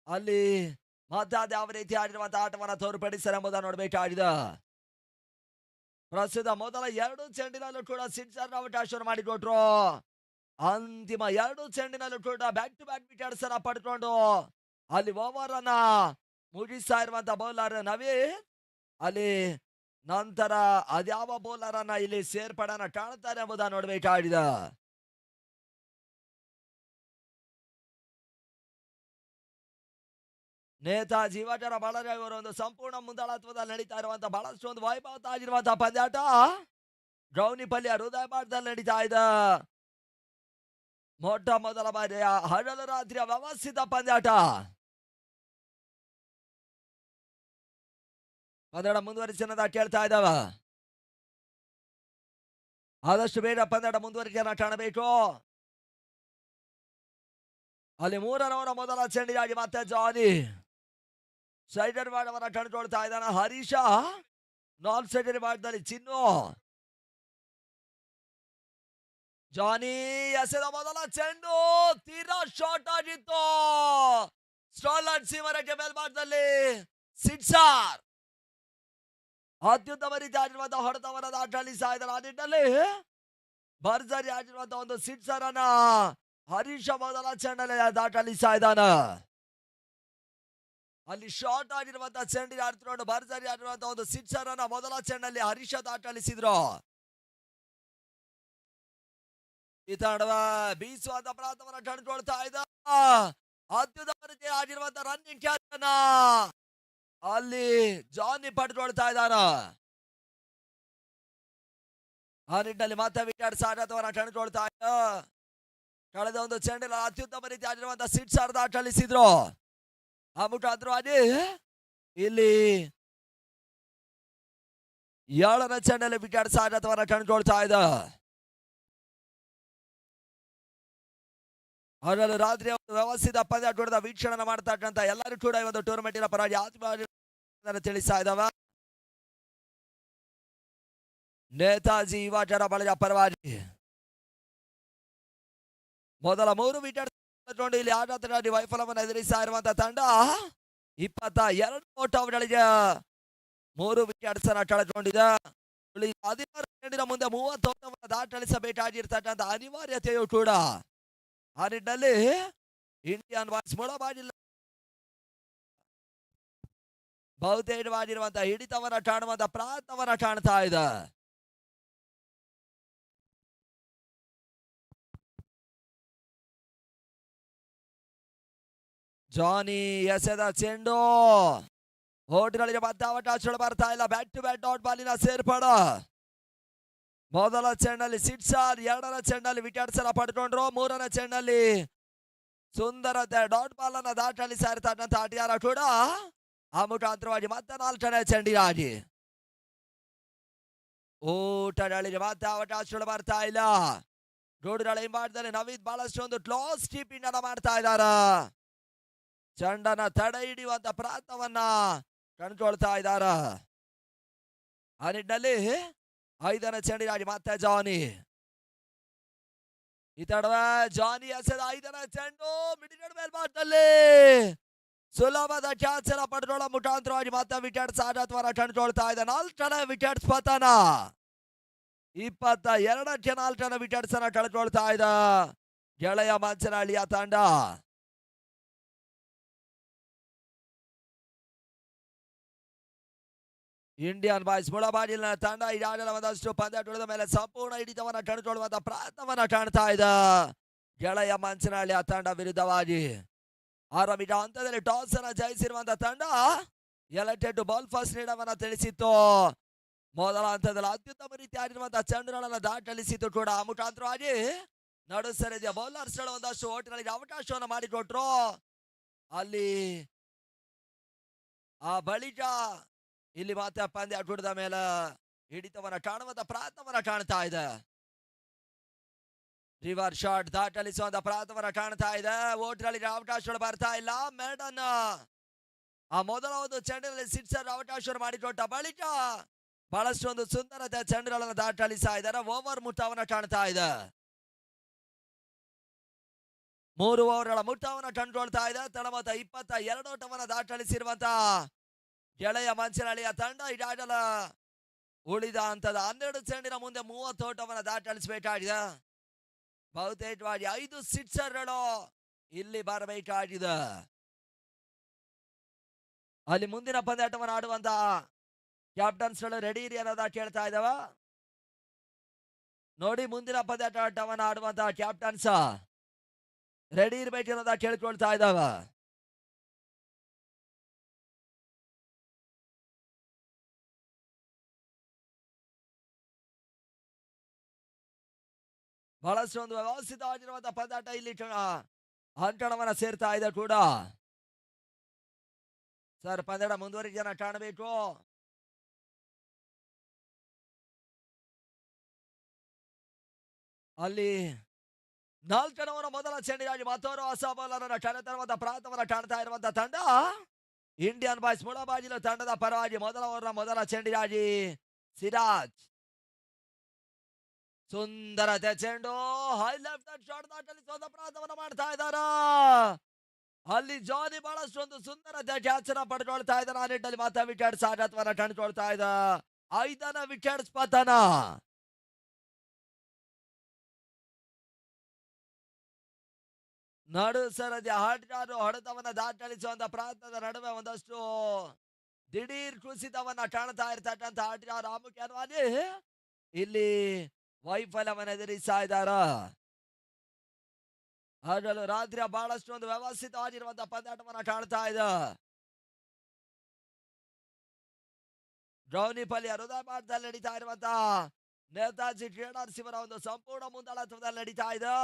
ಅಲ್ಲಿ ಮತ್ತೆ ಯಾವ ರೀತಿ ಆಡಿರುವಂತಹ ಆಟವನ್ನ ತೋರ್ಪಡಿಸಲು ಎಂಬುದನ್ನು ನೋಡಬೇಕಾಗಿದೆ. ಪ್ರಸ್ತುತ ಮೊದಲ 2 ಚೆಂಡಿನಲ್ಲೂ ಕೂಡ ಸಿಕ್ಸರ್ ಅವಕಾಶವನ್ನು ಮಾಡಿಕೊಟ್ರು. ಅಂತಿಮ 2 ಚೆಂಡಿನಲ್ಲೂ ಕೂಡ ಬ್ಯಾಕ್ ಟು ಬ್ಯಾಕ್ ವಿಕೆಟ್ಸ್ ಅನ್ನ ಪಡ್ಕೊಂಡು ಅಲ್ಲಿ ಓವರ್ ಅನ್ನ ಮುಗಿಸ್ತಾ ಇರುವಂತಹ ಬೌಲರ್ ನವೀನ್. ಅಲ್ಲಿ ನಂತರ ಅದ್ಯಾವ ಬೌಲರ್ ಅನ್ನ ಇಲ್ಲಿ ಸೇರ್ಪಡೆನ ಕಾಣ್ತಾರೆ ಎಂಬುದನ್ನು ನೋಡಬೇಕಾಗಿದೆ. ನೇತಾಜಿ ಯುವಜನ ಬಳಗ ಇವರು ಒಂದು ಸಂಪೂರ್ಣ ಮುಂದಾಳತ್ವದಲ್ಲಿ ನಡೀತಾ ಇರುವಂತಹ ಬಹಳಷ್ಟು ಒಂದು ವೈಭವ ಆಗಿರುವಂತಹ ಪಂದ್ಯಾಟ ಗೌನಿಪಲ್ಲಿಯ ಹೃದಯ ಭಾಗದಲ್ಲಿ ನಡೀತಾ ಇದೆ. ಮೊಟ್ಟ ಮೊದಲ ಬಾರಿಯ ಹಗಲು ರಾತ್ರಿಯ ವ್ಯವಸ್ಥಿತ ಪಂದ್ಯಾಟ. ಪಂದ್ಯಾಟ ಮುಂದುವರಿಸಿದ ಕೇಳ್ತಾ ಇದ್ದಾವ. ಆದಷ್ಟು ಬೇಗ ಪಂದ್ಯಾಟ ಮುಂದುವರಿಕೆಯನ್ನ ಕಾಣಬೇಕು. ಅಲ್ಲಿ 3ರ ಓವರ್ ಮೊದಲ ಚೆಂಡಿಗಾಗಿ ಮತ್ತೆ ಜಾನಿ ಸೈಡರ್ ಮಾಡವನ್ನ ಕಂಡುಕೊಳ್ತಾ ಇದ್ದಾನ. ಹರೀಶ ನಾನ್ ಸೈಡರ್ ಮಾಡದಲ್ಲಿ ಚಿನ್ನು. ಜಾನಿ ಎಸೆದ ಮೊದಲ ಚೆಂಡು ತೀರಾ ಶಾರ್ಟ್ ಆಗಿತ್ತು. ಸ್ಟಾರ್ಲೆಟ್ ಸೀಮರಕ್ಕೆ ಮೇಲ್ಭಾಗದಲ್ಲಿ ಸಿಕ್ಸರ್. ಅತ್ಯುತ್ತಮ ರೀತಿ ಆಗಿರುವಂತಹ ಹೊಡೆತವನ್ನ ದಾಖಲಿಸ್ತಾ ಇದ್ದಾರೆ. ಆ ನಿಟ್ಟಿನಲ್ಲಿ ಭರ್ಜರಿ ಆಗಿರುವಂತಹ ಒಂದು ಸಿಕ್ಸರ್ ಅನ್ನ ಹರೀಶ ಮೊದಲ ಚೆಂಡಲ್ಲಿ ದಾಖಲಿಸ್ತಾ ಇದ್ದಾನ. ಅಲ್ಲಿ ಶಾರ್ಟ್ ಆಗಿರುವಂತಹ ಚೆಂಡಿಗೆ ಆಡ್ತಿಕೊಂಡು ಭರ್ಜರಿ ಆಗಿರುವಂತಹ ಒಂದು ಸಿಕ್ಸರ್ ಅನ್ನ ಮೊದಲ ಚೆಂಡಲ್ಲಿ ಹರೀಶ ದಾಖಲಿಸಿದ್ರು. ಈ ತಂಡವ ಬೀಸುವಂತ ಪ್ರಯತ್ನವನ್ನ ಕಂಡುಕೊಳ್ತಾ ಇದ್ದ. ಅತ್ಯುತ್ತಮ ರೀತಿ ಆಗಿರುವಂತಹ ರನ್ನಿಂಗ್ ಕ್ಯಾಚ್ ಅನ್ನ ಅಲ್ಲಿ ಜಾನಿ ಪಡ್ಕೊಳ್ತಾ ಇದ್ದಾನ. ಆ ನಿಟ್ಟಿನಲ್ಲಿ ಮತ್ತೆ ವಿಕೆಟ್ ಸಾಧ್ಯತೆಯನ್ನ ಕಂಡುಕೊಳ್ತಾ ಇದ್ದ. ಕಳೆದ ಒಂದು ಚೆಂಡಿನ ಅತ್ಯುತ್ತಮ ರೀತಿ ಆಗಿರುವಂತಹ ಸಿಕ್ಸರ್ ದಾಖಲಿಸಿದ್ರು. ಆ ಮುಖಾಂತರವಾಗಿ ಇಲ್ಲಿ 7ರ ಚೆಂಡಲ್ಲಿ ವಿಕೆಟ್ ಸಾಧ್ಯತೆಯನ್ನ ಕಂಡುಕೊಳ್ತಾ ಇದ್ದ. ಹಗಲು ರಾತ್ರಿ ವ್ಯವಸ್ಥಿತ ಪಂದ್ಯಾಟದ ವೀಕ್ಷಣೆ ಮಾಡ್ತಕ್ಕಂಥ ಎಲ್ಲರೂ ಕೂಡ ಈ ಒಂದು ಟೂರ್ನಮೆಂಟಿನ ಪರವಾಗಿ ಆತ್ಮ ತಿಳಿಸ್ತಾ ಇದ್ದಾವ. ನೇತಾಜಿ ಯುವಜನ ಬಳಗ ಪರವಾಗಿ ಮೊದಲ 3 ವಿಕೆಟ್ ಇಲ್ಲಿ ಆಘಾತಕಾರಿ ವೈಫಲ್ಯವನ್ನು ಎದುರಿಸ್ತಾ ಇರುವಂತಹ ತಂಡ 22 ಓಟಗಳಿಗೆ 3 ವಿಕೆಟ್ಸ್ ಅನ್ನ ಕಳೆದುಕೊಂಡಿದೆ. 16 ಚೆಂಡಿನ ಮುಂದೆ 30 ಓಟವನ್ನು ದಾಖಲಿಸಬೇಕಾಗಿರ್ತಕ್ಕಂಥ ಅನಿವಾರ್ಯತೆಯೂ ಕೂಡ ಆ ನಿಟ್ಟಿನಲ್ಲಿ ಇಂಡಿಯನ್ ಬಾಯ್ಸ್ ಮುಳಬಾಗಿಲ ಬಹುತೇಕವಾಗಿರುವಂತಹ ಹಿಡಿತವನ್ನ ಕಾಣುವಂತ ಪ್ರಯತ್ನವನ್ನ ಕಾಣ್ತಾ ಇದೆ. ಜಾನಿ ಎಸೆದ ಚೆಂಡು ಓಟ್ಗಳಿಗೆ ಮತ್ತೆ ಅವಕಾಶಗಳು ಬರ್ತಾ ಇಲ್ಲ. ಬ್ಯಾಟ್ ಟು ಬ್ಯಾಟ್ ಔಟ್ ಬಾಲಿನ ಸೇರ್ಪಡ. ಮೊದಲ ಚೆಂಡಲ್ಲಿ ಸಿಕ್ಸರ್, 2ರ ಚೆಂಡಲ್ಲಿ ವಿಕೆಟ್ಸ್ ಅನ್ನ ಪಡ್ಕೊಂಡ್ರು. 3ರ ಚೆಂಡಲ್ಲಿ ಸುಂದರತೆ ಡಾಟ್ ಬಾಲ್ ಅನ್ನ ದಾಖಲಿಸ್ತಾ ಇರ್ತಕ್ಕಂಥ ಆಟಗಾರ ಕೂಡ ಆ ಮುಖಾಂತರವಾಗಿ ಮತ್ತೆ 4ನೇ ಚೆಂಡಿಗಾಗಿ ಊಟಗಳಿಗೆ ಮತ್ತೆ ಅವಕಾಶಗಳು ಬರ್ತಾ ಇಲ್ಲ. ಗೌಡಗಳ ಹಿಂಬಾಟದಲ್ಲಿ ನವೀದ್ ಬಹಳಷ್ಟು ಒಂದು ಕ್ಲೋಸ್ ಕೀಪಿಂಗ್ ಅನ್ನ ಮಾಡ್ತಾ ಇದ್ದಾರ. ಚೆಂಡನ್ನ ತಡೆ ಹಿಡಿಯುವಂತ ಪ್ರಯತ್ನವನ್ನ ಕಂಡುಕೊಳ್ತಾ ಇದ್ದಾರ. ಆ ನಿಟ್ಟಿನಲ್ಲಿ 5ನೇ ಚೆಂಡಿಗಾಗಿ ಮತ್ತೆ ಜಾನಿ. ಈ ತಡವ ಜಾನಿ ಎಸೆದ 5ನೇ ಚೆಂಡು ಮಿಡಿಗಡ್ ಮೇಲ್ಭಾಗದಲ್ಲಿ ಸುಲಭದ ಕ್ಯಾಚ್ ಅನ್ನ ಪಡೆದುಕೊಳ್ಳೋ ಮುಖಾಂತರವಾಗಿ ಮತ್ತೆ ವಿಕೆಟ್ ಸಾಧ್ಯತ್ವನ ಕಂಡುಕೊಳ್ತಾ ಇದೆ. 4ನೇ ವಿಕೆಟ್ಸ್ ಪತನ. 22ಕ್ಕೆ 4ನೇ ವಿಕೆಟ್ಸ್ ಅನ್ನ ಕಳ್ಕೊಳ್ತಾ ಇದೆ ಗೆಳೆಯ ಮಂಚನಹಳ್ಳಿಯ ತಂಡ. ಇಂಡಿಯನ್ ಬಾಯ್ಸ್ ಮುಳಬಾಗಿಲಿನ ತಂಡ ಈಗಾಗಲೇ ಒಂದಷ್ಟು ಪಂದ್ಯಾಟದ ಮೇಲೆ ಸಂಪೂರ್ಣ ಹಿಡಿತವನ್ನ ಕಂಡುಕೊಳ್ಳುವಂತ ಪ್ರಯತ್ನವನ್ನ ಕಾಣ್ತಾ ಇದೆ ಗೆಳೆಯ ಮಂಚನಹಳ್ಳಿಯ ತಂಡ ವಿರುದ್ಧವಾಗಿ. ಆರಂಭಿಕ ಹಂತದಲ್ಲಿ ಟಾಸ್ ಅನ್ನ ಜಯಿಸಿರುವಂತಹ ತಂಡ ಎಲೆಕ್ಟೆಡ್ ಬಾಲ್ ಫಸ್ಟ್ ನೀಡವನ್ನ ತಿಳಿಸಿತ್ತು. ಮೊದಲ ಹಂತದಲ್ಲಿ ಅತ್ಯುತ್ತಮ ರೀತಿ ಆಗಿರುವಂತಹ ಚೆಂಡುಗಳನ್ನ ದಾಖಲಿಸಿತ್ತು ಕೂಡ. ಆ ಮುಖಾಂತರವಾಗಿ ನಡು ಸರಿದಿಯ ಬೌಲರ್ಸ್ ಗಳು ಒಂದಷ್ಟು ಓಟ್ಗಳಿಗೆ ಅವಕಾಶವನ್ನು ಮಾಡಿಕೊಟ್ರು. ಅಲ್ಲಿ ಆ ಬಳಿಕ ಇಲ್ಲಿ ಮತ್ತೆ ಪಂದ್ಯಾಟದ ಮೇಲೆ ಹಿಡಿತವನ್ನ ಕಾಣುವಂತ ಪ್ರಯತ್ನವನ್ನ ಕಾಣ್ತಾ ಇದೆ. ರಿವರ್ ಶಾಟ್ ದಾಖಲಿಸುವಂತ ಪ್ರಯತ್ನವನ್ನ ಕಾಣ್ತಾ ಇದೆ. ಓಟ್ಗಳಿಗೆ ಅವಕಾಶಗಳು ಬರ್ತಾ ಇಲ್ಲ. ಮೇಡನ್ ಆ ಮೊದಲ ಒಂದು ಚೆಂಡಿನಲ್ಲಿ ಸಿಕ್ಸರ್ ಅವಕಾಶ ಮಾಡಿಕೊಟ್ಟ ಬಳಿಕ ಬಹಳಷ್ಟು ಒಂದು ಸುಂದರತೆ ಚೆಂಡುಗಳನ್ನು ದಾಖಲಿಸ್ತಾ ಇದ್ದಾರೆ. ಓವರ್ ಮುಟ್ಟವನ್ನ ಕಾಣ್ತಾ ಇದೆ. 3 ಓವರ್ಗಳ ಮುಟ್ಟವನ್ನ ಕಂಡುಕೊಳ್ತಾ ಇದೆ. ತಳಮತ 22 ಓಟವನ್ನ ದಾಖಲಿಸಿರುವಂತ ಗೆಳೆಯ ಮಂಚನಹಳ್ಳಿಯ ತಂಡ ಈಗಾಗಲೇ ಉಳಿದ ಹಂತದ 12 ಚೆಂಡಿನ ಮುಂದೆ 30 ಓಟವನ್ನ ದಾಖಲಿಸಬೇಕಾಗಿದೆ. ಬಹುತೇಕವಾಗಿ 5 ಸಿಕ್ಸರ್ಗಳು ಇಲ್ಲಿ ಬರಬೇಕಾಗಿದೆ. ಅಲ್ಲಿ ಮುಂದಿನ ಪಂದ್ಯಾಟವನ್ನು ಆಡುವಂತ ಕ್ಯಾಪ್ಟನ್ಸ್ಗಳು ರೆಡಿ ಇರಿ ಅನ್ನೋದ ಕೇಳ್ತಾ ಇದ್ದಾವ. ನೋಡಿ ಮುಂದಿನ ಪಂದ್ಯಾಟವನ್ನು ಆಡುವಂತಹ ಕ್ಯಾಪ್ಟನ್ಸ್ ರೆಡಿ ಇರ್ಬೇಕು ಅನ್ನೋದ ಕೇಳ್ಕೊಳ್ತಾ ಇದ್ದಾವ. ಬಹಳಷ್ಟು ಒಂದು ವ್ಯವಸ್ಥಿತವಾಗಿರುವಂತಹ ಪಂದ್ಯಾಟ ಇಲ್ಲಿ ಅಂಕಣವನ್ನ ಸೇರ್ತಾ ಇದೆ ಕೂಡ. ಸರ್ ಪಂದ್ಯಾಟ ಮುಂದುವರಿಕೆಯನ್ನ ಕಾಣಬೇಕು. ಅಲ್ಲಿ 4 ಓವರ್ ಮೊದಲ ಚೆಂಡಿಗಾಗಿ ಮತ್ತೋರ್ವ ಹೊಸ ಬೌಲರ್ ಕಳೆತರುವಂತಹ ಪ್ರಯತ್ನವನ್ನ ಕಾಣ್ತಾ ಇರುವಂತಹ ತಂಡ ಇಂಡಿಯನ್ ಬಾಯ್ಸ್ ಮುಳಬಾಗಿಲು ತಂಡದ ಪರವಾಗಿ ಮೊದಲ ಓವರ್ನ ಮೊದಲ ಚೆಂಡಿಗಾಗಿ ಸಿರಾಜ್. ಸುಂದರತೆ ಚೆಂಡು ಹೈ ಲೆಫ್ಟ್ ಶಾಟ್ ದಾಖಲಿಸುವಂತ ಪ್ರಯತ್ನವನ್ನ ಮಾಡ್ತಾ ಇದ್ದಾರ. ಅಲ್ಲಿ ಜಾನಿ ಬಹಳಷ್ಟು ಒಂದು ಸುಂದರತೆ ಕ್ಯಾಚ್ ಅನ್ನ ಪಡ್ಕೊಳ್ತಾ ಇದ್ದಾನೆ. ಆ ನಿಟ್ಟಿನಲ್ಲಿ ಮತ್ತೆ ವಿಕೆಟ್ಸ್ ಆಘಾತವನ್ನ ಕಂಡುಕೊಳ್ತಾ ಇದ್ದ. 5ನೇ ವಿಕೆಟ್ಸ್ ಪತನ. ನಡು ಸರದಿ ಆಟಗಾರರು ಹೊಡೆತವನ್ನ ದಾಖಲಿಸುವಂತ ಪ್ರಯತ್ನದ ನಡುವೆ ಒಂದಷ್ಟು ದಿಢೀರ್ ಕುಸಿತವನ್ನ ಕಾಣ್ತಾ ಇರ್ತಕ್ಕಂಥ ಆಟಗಾರ ಪ್ರಾಮುಖ್ಯವಾಗಿ ಇಲ್ಲಿ ವೈಫಲ್ಯವನ್ನ ಎದುರಿಸ್ತಾ ಇದ್ದಾರ. ಹಗಲು ರಾತ್ರಿ ಬಹಳಷ್ಟು ಒಂದು ವ್ಯವಸ್ಥಿತವಾಗಿರುವಂತಹ ಪಂದ್ಯಾಟವನ್ನ ಕಾಣ್ತಾ ಇದೆ. ದ್ರೌನಿಪಲ್ಲಿಯ ಹೃದಯ ಭಾಗದಲ್ಲಿ ನಡೀತಾ ಇರುವಂತಹ ನೇತಾಜಿ ಟ್ರೇಡರ್ಸ್ ಇವರ ಒಂದು ಸಂಪೂರ್ಣ ಮುಂದಾಳತ್ವದಲ್ಲಿ ನಡೀತಾ ಇದೆ.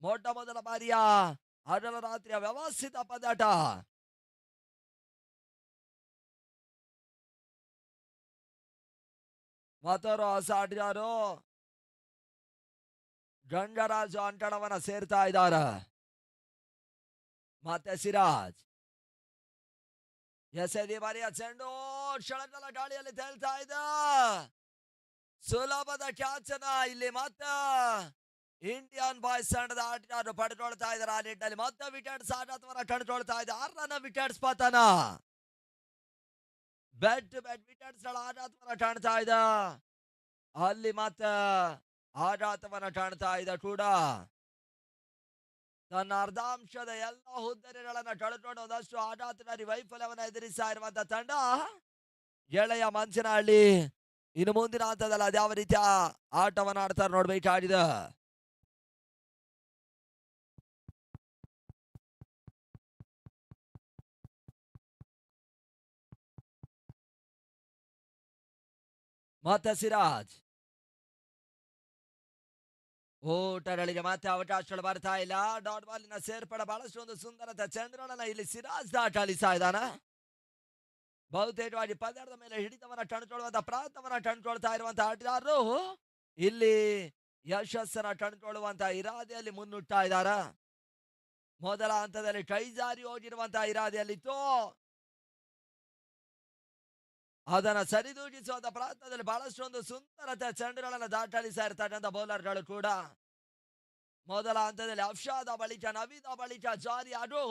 ಮೊಟ್ಟ ಮೊದಲ ಬಾರಿಯ ಹಗಲು ರಾತ್ರಿಯ ವ್ಯವಸ್ಥಿತ ಪಂದ್ಯಾಟ. ಮತ್ತೋರು ಹೊಸ ಆಟಗಾರರು ಗಂಗರಾಜು ಅಂಕಣವನ್ನ ಸೇರ್ತಾ ಇದ್ದಾರೆ. ಮತ್ತೆ ಸಿರಾಜ್ ಎಸೆದಿ ಬಾರಿಯ ಚೆಂಡು ಕ್ಷಣಗಳ ಗಾಳಿಯಲ್ಲಿ ತೇಲ್ತಾ ಇದೆ. ಸುಲಭದ ಕ್ಯಾಚ್ ಅನ್ನ ಇಲ್ಲಿ ಮತ್ತೆ ಇಂಡಿಯನ್ ಬಾಯ್ಸ್ ತಂಡದ ಆಟಗಾರರು ಪಡ್ಕೊಳ್ತಾ ಇದ್ದಾರೆ. ಆ ನಿಟ್ಟಿನಲ್ಲಿ ಮತ್ತೆ ವಿಕೆಟ್ಸ್ ಆಘಾತವನ್ನ ಕಂಡುಕೊಳ್ತಾ ಇದೆ. 6ನೇ ವಿಕೆಟ್ಸ್ ಪತನ. ಬ್ಯಾಟ್ ಟು ಬ್ಯಾಟ್ ವಿಕೆಟ್ಸ್ ಗಳ ಆಘಾತವನ್ನ ಕಾಣ್ತಾ ಇದೆ. ಅಲ್ಲಿ ಮತ್ತೆ ಆಘಾತವನ್ನ ಕಾಣ್ತಾ ಇದೆ ಕೂಡ. ತನ್ನ ಅರ್ಧಾಂಶದ ಎಲ್ಲ ಹುದ್ದೆಗಳನ್ನ ಕಳೆದುಕೊಂಡು ಒಂದಷ್ಟು ಆಘಾತಕಾರಿ ವೈಫಲ್ಯವನ್ನ ಎದುರಿಸ್ತಾ ಇರುವಂತ ತಂಡ ಗೆಳೆಯ ಮಂಚನಹಳ್ಳಿ. ಇನ್ನು ಮುಂದಿನ ಹಂತದಲ್ಲಿ ಅದ್ಯಾವ ರೀತಿಯ ಆಟವನ್ನ ಆಡ್ತಾರೆ ನೋಡ್ಬೇಕಾಗಿದೆ. ಮತ್ತೆ ಸಿರಾಜ್ ಊಟಗಳಿಗೆ ಮತ್ತೆ ಅವಕಾಶಗಳು ಬರ್ತಾ ಇಲ್ಲ. ಡಾಟ್ ಬಾಲಿನ ಸೇರ್ಪಡೆ ಬಹಳಷ್ಟು ಒಂದು ಸುಂದರತೆ ಚಂದ್ರನನ್ನ ಇಲ್ಲಿ ಸಿರಾಜ್ ದಾಖಲಿಸ್ತಾ ಇದ್ದಾನೆ. ಬಹುತೇಕವಾಗಿ ಪಂದ್ಯದ ಮೇಲೆ ಹಿಡಿತವನ್ನ ಕಂಡುಕೊಳ್ಳುವಂತ ಪ್ರಯತ್ನವನ್ನ ಕಂಡುಕೊಳ್ತಾ ಇರುವಂತಹ ಆಟಗಾರರು ಇಲ್ಲಿ ಯಶಸ್ಸನ್ನ ಕಂಡುಕೊಳ್ಳುವಂತ ಇರಾದೆಯಲ್ಲಿ ಮುನ್ನುಗ್ತಾ ಇದ್ದಾರೆ. ಮೊದಲ ಹಂತದಲ್ಲಿ ಕೈ ಜಾರಿ ಹೋಗಿರುವಂತಹ ಇರಾದೆಯಲ್ಲಿತ್ತು. ಅದನ್ನ ಸರಿದೂಗಿಸುವಂತ ಪ್ರಯತ್ನದಲ್ಲಿ ಬಹಳಷ್ಟು ಒಂದು ಸುಂದರತೆ ಚೆಂಡುಗಳನ್ನು ದಾಖಲಿಸ್ತಾ ಇರ್ತಕ್ಕಂಥ ಬೌಲರ್ಗಳು ಕೂಡ. ಮೊದಲ ಹಂತದಲ್ಲಿ ಅಫ್ಶಾದ ಬಳಿಕ ನವೀದ ಬಳಿಕ ಜಾರಿ ಅದು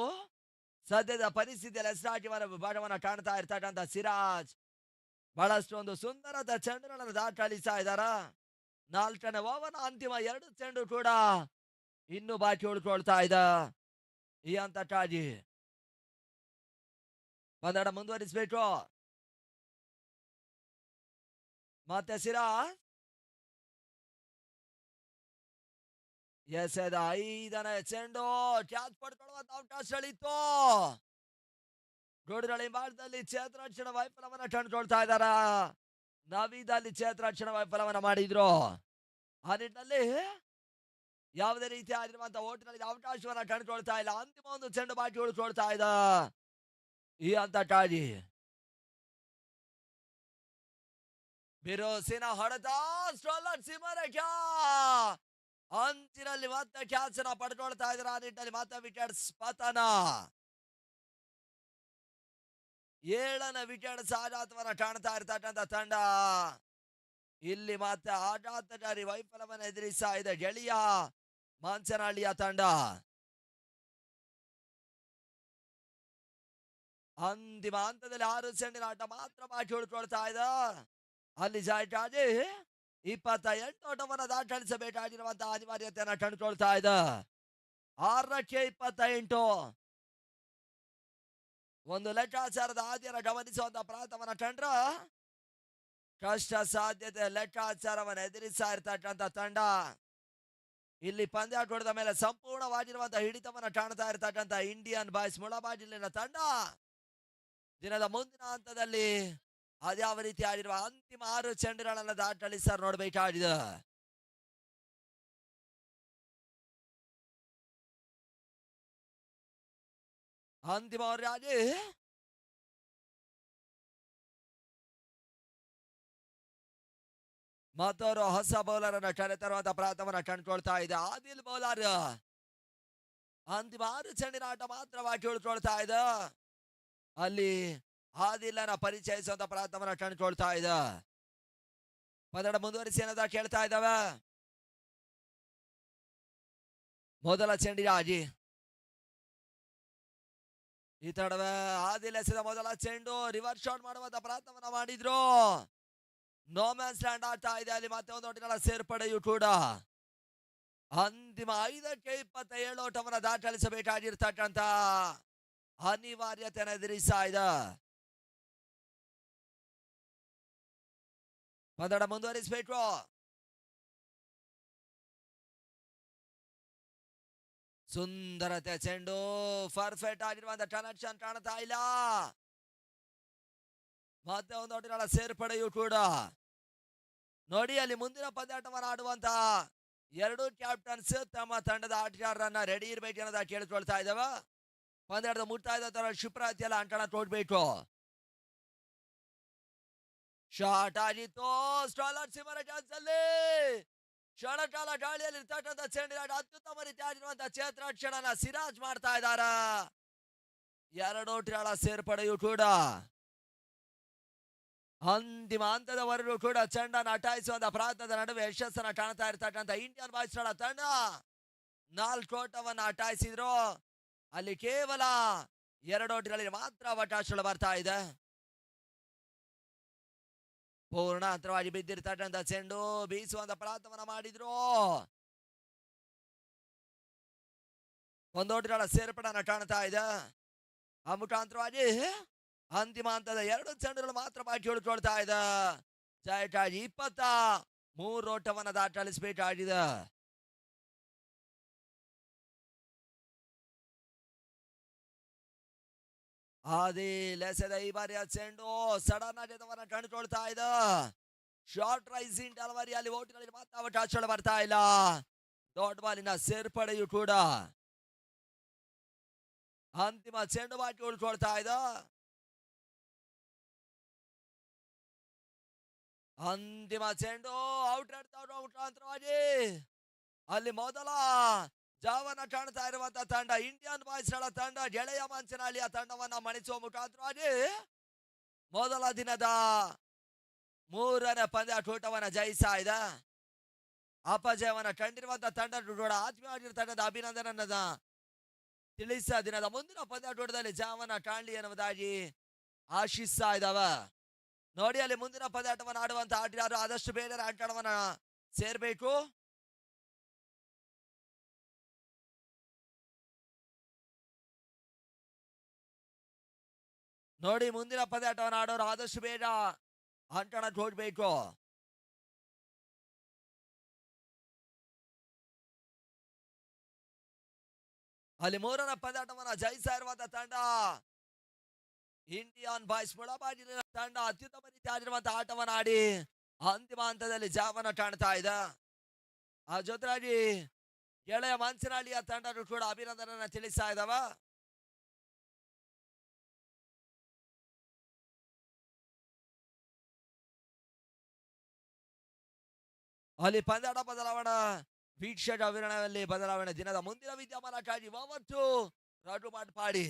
ಸದ್ಯದ ಪರಿಸ್ಥಿತಿಯಲ್ಲಿ ಎಸ್ಟಾಟಿವರ ವಿಭಾಗವನ್ನ ಕಾಣ್ತಾ ಇರ್ತಕ್ಕಂಥ ಸಿರಾಜ್ ಬಹಳಷ್ಟು ಒಂದು ಸುಂದರತೆ ಚೆಂಡುಗಳನ್ನು ದಾಖಲಿಸ್ತಾ ಇದ್ದಾರ. 4ನೇ ಓವರ್ನ ಅಂತಿಮ 2 ಚೆಂಡು ಕೂಡ ಇನ್ನು ಬಾಕಿ ಉಳ್ಕೊಳ್ತಾ ಇದೆ. ಈ ಹಂತಕ್ಕಾಗಿ ಪಂದ್ಯ ಮುಂದುವರಿಸಬೇಕು. ಮತ್ತೆ ಸಿರಾಜ್ ಎಸೆದ 5ನೇ ಚೆಂಡು ಕ್ಯಾಚ್ ಪಡ್ಕೊಳ್ಳುವಂತ ಅವಕಾಶಗಳಿತ್ತು. ಗೂಡರಳ್ಳಿ ಭಾಗದಲ್ಲಿ ಕ್ಷೇತ್ರರಕ್ಷಣ ವೈಫಲ್ಯವನ್ನ ಕಂಡುಕೊಳ್ತಾ ಇದ್ದಾರ. ನವೀದಲ್ಲಿ ಕ್ಷೇತ್ರರಕ್ಷಣ ವೈಫಲ್ಯವನ್ನ ಮಾಡಿದ್ರು. ಆ ನಿಟ್ಟಿನಲ್ಲಿ ಯಾವುದೇ ರೀತಿ ಆಗಿರುವಂತಹ ಓಟಿನಲ್ಲಿ ಅವಕಾಶವನ್ನ ಕಂಡುಕೊಳ್ತಾ ಇಲ್ಲ. ಅಂತಿಮ ಒಂದು ಚೆಂಡು ಬಾಕಿ ಉಳಿಕೊಳ್ತಾ ಇದೆ. ಈ ಹಂತಕ್ಕಾಗಿ ಬಿರುಸಿನ ಹೊಡೆತ ಸ್ಟ್ರೋಲರ್ ಸಿಮರಕ ಅಂಚಿನಲ್ಲಿ ಮತ್ತೆ ಕ್ಯಾಚ್ ಅನ್ನ ಪಡ್ಕೊಳ್ತಾ ಇದ್ದಾರೆ. ಆ ನಿಟ್ಟಿನಲ್ಲಿ ಮತ್ತೆ ವಿಕೆಟ್ಸ್ ಪತನ. 7ನೇ ವಿಕೆಟ್ಸ್ ಆಘಾತವನ್ನ ಕಾಣ್ತಾ ಇರ್ತಕ್ಕಂಥ ತಂಡ ಇಲ್ಲಿ ಮತ್ತೆ ಆಘಾತಕಾರಿ ವೈಫಲ್ಯವನ್ನ ಎದುರಿಸ್ತಾ ಇದೆ ಗೆಳೆಯ ಮಂಚನಹಳ್ಳಿಯ ತಂಡ. ಅಂತಿಮ ಹಂತದಲ್ಲಿ 6 ಚೆಂಡಿನ ಆಟ ಮಾತ್ರ ಬಾಕಿ ಉಳ್ಕೊಳ್ತಾ ಇದೆ. ಅಲ್ಲಿ ಜಾಯ್ಕಾಗಿ 28 ಓಟವನ್ನು ದಾಖಲಿಸಬೇಕಾಗಿರುವಂತಹ ಅನಿವಾರ್ಯತೆಯನ್ನು ಕಂಡುಕೊಳ್ತಾ ಇದೆ. 6ಕ್ಕೆ 28 ಒಂದು ಲೆಕ್ಕಾಚಾರದ ಹಾದಿಯನ್ನು ಗಮನಿಸುವಂತಹ ಪ್ರಯತ್ನವನ್ನ ಕಂಡ್ರ ಕಷ್ಟ ಸಾಧ್ಯತೆ ಲೆಕ್ಕಾಚಾರವನ್ನು ಎದುರಿಸ್ತಾ ಇರ್ತಕ್ಕಂಥ ತಂಡ ಇಲ್ಲಿ ಪಂದ್ಯಾಟ ಹೊಡೆದ ಮೇಲೆ ಸಂಪೂರ್ಣವಾಗಿರುವಂತಹ ಹಿಡಿತವನ್ನ ಕಾಣ್ತಾ ಇರ್ತಕ್ಕಂಥ ಇಂಡಿಯನ್ ಬಾಯ್ಸ್ ಮುಳಬಾಗಿಲಿನ ತಂಡ ದಿನದ ಮುಂದಿನ ಹಂತದಲ್ಲಿ ಅದ್ಯಾವ ರೀತಿ ಆಡಿರುವ ಅಂತಿಮ 6 ಚೆಂಡುಗಳನ್ನ ದಾಟಲಿ ಸರ್ ನೋಡ್ಬೇಕಾಗಿದೆ. ಅಂತಿಮ ಓವರ್ಗಾಗಿ ಮತ್ತವರು ಹೊಸ ಬೌಲರ್ ಅನ್ನ ಕರೆತರುವಂತ ಪ್ರಯತ್ನವನ್ನ ಕಂಡುಕೊಳ್ತಾ ಇದೆ. ಆದಿಲ್ ಬೌಲರ್ ಅಂತಿಮ 6 ಚೆಂಡಿನ ಆಟ ಮಾತ್ರವಾಗಿ ಉಳ್ಕೊಳ್ತಾ ಇದೆ. ಅಲ್ಲಿ ಆದಿಲ್ಲನ ಪರಿಚಯಿಸುವಂತ ಪ್ರಯತ್ನವನ್ನ ಕಂಡುಕೊಳ್ತಾ ಇದೆ. ಪದಡ ಮುಂದುವರಿಸಿ ಏನದ ಕೇಳ್ತಾ ಇದ್ದಾವೆ. ಮೊದಲ ಚೆಂಡಿಗಾಗಿ ಈ ತಡವೆ ಆದಿಲ್ ಎಸೆದ ಮೊದಲ ಚೆಂಡು ರಿವರ್ಸ್ ಶಾಟ್ ಮಾಡುವಂತ ಪ್ರಯತ್ನವನ್ನ ಮಾಡಿದ್ರು. ನೋ ಮ್ಯಾನ್ ಸ್ಟ್ಯಾಂಡ್ ಆಗ್ತಾ ಇದೆ. ಅಲ್ಲಿ ಮತ್ತೆ ಒಂದು ಓಟಗಳ ಸೇರ್ಪಡೆಯು ಕೂಡ ಅಂತಿಮ 5ಕ್ಕೆ 27 ಓಟವನ್ನು ದಾಖಲಿಸಬೇಕಾಗಿರ್ತಕ್ಕಂಥ ಅನಿವಾರ್ಯತೆಯನ್ನು ಎದುರಿಸ್ತಾ ಇದೆ. ಪದಡ ಮುಂದುವರಿಸಬೇಕು. ಸುಂದರತೆ ಚೆಂಡು ಪರ್ಫೆಕ್ಟ್ ಆಗಿರುವಂತ ಕನೆಕ್ಷನ್ ಕಾಣ್ತಾ ಇಲ್ಲ. ಮತ್ತೆ ಒಂದು ಓಟಗಳ ಸೇರ್ಪಡೆಯು ಕೂಡ ನೋಡಿ. ಅಲ್ಲಿ ಮುಂದಿನ ಪಂದ್ಯಾಟವನ್ನು ಆಡುವಂತ 2 ಕ್ಯಾಪ್ಟನ್ಸ್ ತಮ್ಮ ತಂಡದ ಆಟಗಾರರನ್ನ ರೆಡಿ ಇರ್ಬೇಕು ಅನ್ನೋದ ಕೇಳಿಕೊಳ್ತಾ ಇದ್ದಾವ. ಪಂದ್ಯಾಟದ ಮುಕ್ತಾಯದ ತರ ಶಿಪ್ರಾತಿ ಎಲ್ಲ ಅಂಕಣ ಕೊಡ್ಬೇಕು. ಶಾಟ್ ಆಗಿತ್ತು. ಸ್ಟಾಲರ್ ಸಿಮರ ಚಾನ್ಸಲ್ಲಿ ಕ್ಷಣಕಾಲ ಗಾಳಿಯಲ್ಲಿ ಇರ್ತಕ್ಕಂಥ ಚೆಂಡಿನ ಅತ್ಯುತ್ತಮ ರೀತಿ ಆಗಿರುವಂತ ಕ್ಷೇತ್ರಕ್ಷಣನ ಸಿರಾಜ್ ಮಾಡ್ತಾ ಇದ್ದಾರ. 2 ಓಟಗಳ ಸೇರ್ಪಡೆಯು ಕೂಡ ಅಂತಿಮ ಹಂತದವರೆಗೂ ಕೂಡ ಚೆಂಡನ್ನು ಅಟಾಯಿಸುವಂತ ಪ್ರಯತ್ನದ ನಡುವೆ ಯಶಸ್ಸನ್ನ ಕಾಣ್ತಾ ಇರ್ತಕ್ಕಂಥ ಇಂಡಿಯನ್ ಬಾಯ್ಸ್ ತಂಡ 4 ಓಟವನ್ನು ಅಟಾಯಿಸಿದ್ರು. ಅಲ್ಲಿ ಕೇವಲ 2 ಓಟಗಳಲ್ಲಿ ಮಾತ್ರ ಅವಕಾಶಗಳು ಬರ್ತಾ ಇದೆ. ಪೂರ್ಣ ಅಂತರವಾಗಿ ಬಿದ್ದಿರ್ತಕ್ಕಂಥ ಚೆಂಡು ಬೀಸುವಂತ ಪ್ರಯತ್ನವನ್ನ ಮಾಡಿದ್ರು. 1 ಓಟಗಳ ಸೇರ್ಪಡೆಯನ್ನ ಕಾಣ್ತಾ ಇದೆ. ಆ ಮುಖಾಂತರವಾಗಿ ಅಂತಿಮ ಹಂತದ 2 ಚೆಂಡುಗಳು ಮಾತ್ರ ಬಾಕಿ ಉಳ್ಕೊಳ್ತಾ ಇದೆ. ಜಯಕ್ಕಾಗಿ 23 ಓಟವನ್ನು ದಾಖಲಿಸಬೇಕಾಗಿದೆ. ಆದಿಲ್ ಎಸೆದ ಈ ಬಾರಿಯ ಚೆಂಡು ಸಡನ್ ಆಟವನ್ನು ಕಂಡುಕೊಳ್ತಾ ಇದೆ. ಶಾರ್ಟ್ ರೈಸಿಂಗ್ ಡೆಲಿವರಿಯಲ್ಲಿ ಓಟುಗಳಲ್ಲಿ ಮಾತ್ರ ಅವಕಾಶಗಳು ಬರ್ತಾ ಇಲ್ಲ. ದೊಡ್ಡ ಬಾಲಿನ ಸೇರ್ಪಡೆಯು ಕೂಡ ಅಂತಿಮ ಚೆಂಡು ಬಾಕಿ ಉಳ್ಕೊಳ್ತಾ ಇದೆ. ಅಂತಿಮ ಚೆಂಡು ಔಟ್ ಮುಖಾಂತರವಾಗಿ ಅಲ್ಲಿ ಮೊದಲ ಜಾವನ್ನ ಕಾಣ್ತಾ ಇರುವಂತ ತಂಡ ಇಂಡಿಯನ್ ಬಾಯ್ಸ್ ತಂಡ ಗೆಳೆಯ ಮಂಚನಹಳ್ಳಿಯ ತಂಡವನ್ನ ಮಣಿಸುವ ಮುಖಾಂತರವಾಗಿ ಮೊದಲ ದಿನದ 3ನೇ ಪಂದ್ಯಾಟವನ್ನ ಜಯಿಸ್ತಾ ಇದೆ. ಅಪಜಯವನ್ನ ಕಂಡಿರುವಂತ ತಂಡ ಕೂಡ ಆತ್ಮೀಯವಾಗಿರ್ತಕ್ಕಂಥ ಅಭಿನಂದನನ್ನ ತಿಳಿಸ ದಿನದ ಮುಂದಿನ ಪಂದ್ಯಾಟದಲ್ಲಿ ಜಾವನ್ನ ಕಾಣಲಿ ಎನ್ನುವುದಾಗಿ ಆಶಿಸ್ತಾ ಇದ್ದಾವೆ. ನೋಡಿ, ಅಲ್ಲಿ ಮುಂದಿನ ಪಂದ್ಯಾಟವನ್ನು ಆಡುವಂತ ಆಟಗಾರರು ಆದಷ್ಟು ಬೇಗ ಆಟವನ್ನ ಸೇರ್ಬೇಕು. ನೋಡಿ, ಮುಂದಿನ ಪಂದ್ಯಾಟವನ್ನು ಆಡೋರು ಆದಷ್ಟು ಬೇಗ ಅಂಕಣಕ್ಕೆ ಹೋಗ್ಬೇಕು. ಅಲ್ಲಿ 3ನೇ ಪಂದ್ಯಾಟವನ್ನ ಜಯಿಸ್ತಾ ಇರುವಂತ ತಂಡ ಇಂಡಿಯನ್ ಬಾಯ್ಸ್ ಮುಳಬಾಗಿಲಿನ ತಂಡ ಅತ್ಯುತ್ತಮ ರೀತಿ ಆಗಿರುವಂತಹ ಆಟವನ್ನು ಆಡಿ ಅಂತಿಮ ಹಂತದಲ್ಲಿ ಜಾವನ್ನ ಕಾಣ್ತಾ ಇದೆ. ಆ ಜೊತೆಯಾಗಿ ಗೆಳೆಯ ಮಂಚನಹಳ್ಳಿಯ ತಂಡಗಳು ಕೂಡ ಅಭಿನಂದನನ್ನ ತಿಳಿಸ್ತಾ ಇದ್ದಾವ. ಅಲ್ಲಿ ಪಂದ್ಯಾಟ ಬದಲಾವಣಾ ವೀಕ್ಷಕ ವಿವರಣೆಯಲ್ಲಿ ಬದಲಾವಣೆ ದಿನದ ಮುಂದಿನ ವಿದ್ಯಮಾನಕ್ಕಾಗಿ 30 ರಘು ಪಾಡಿ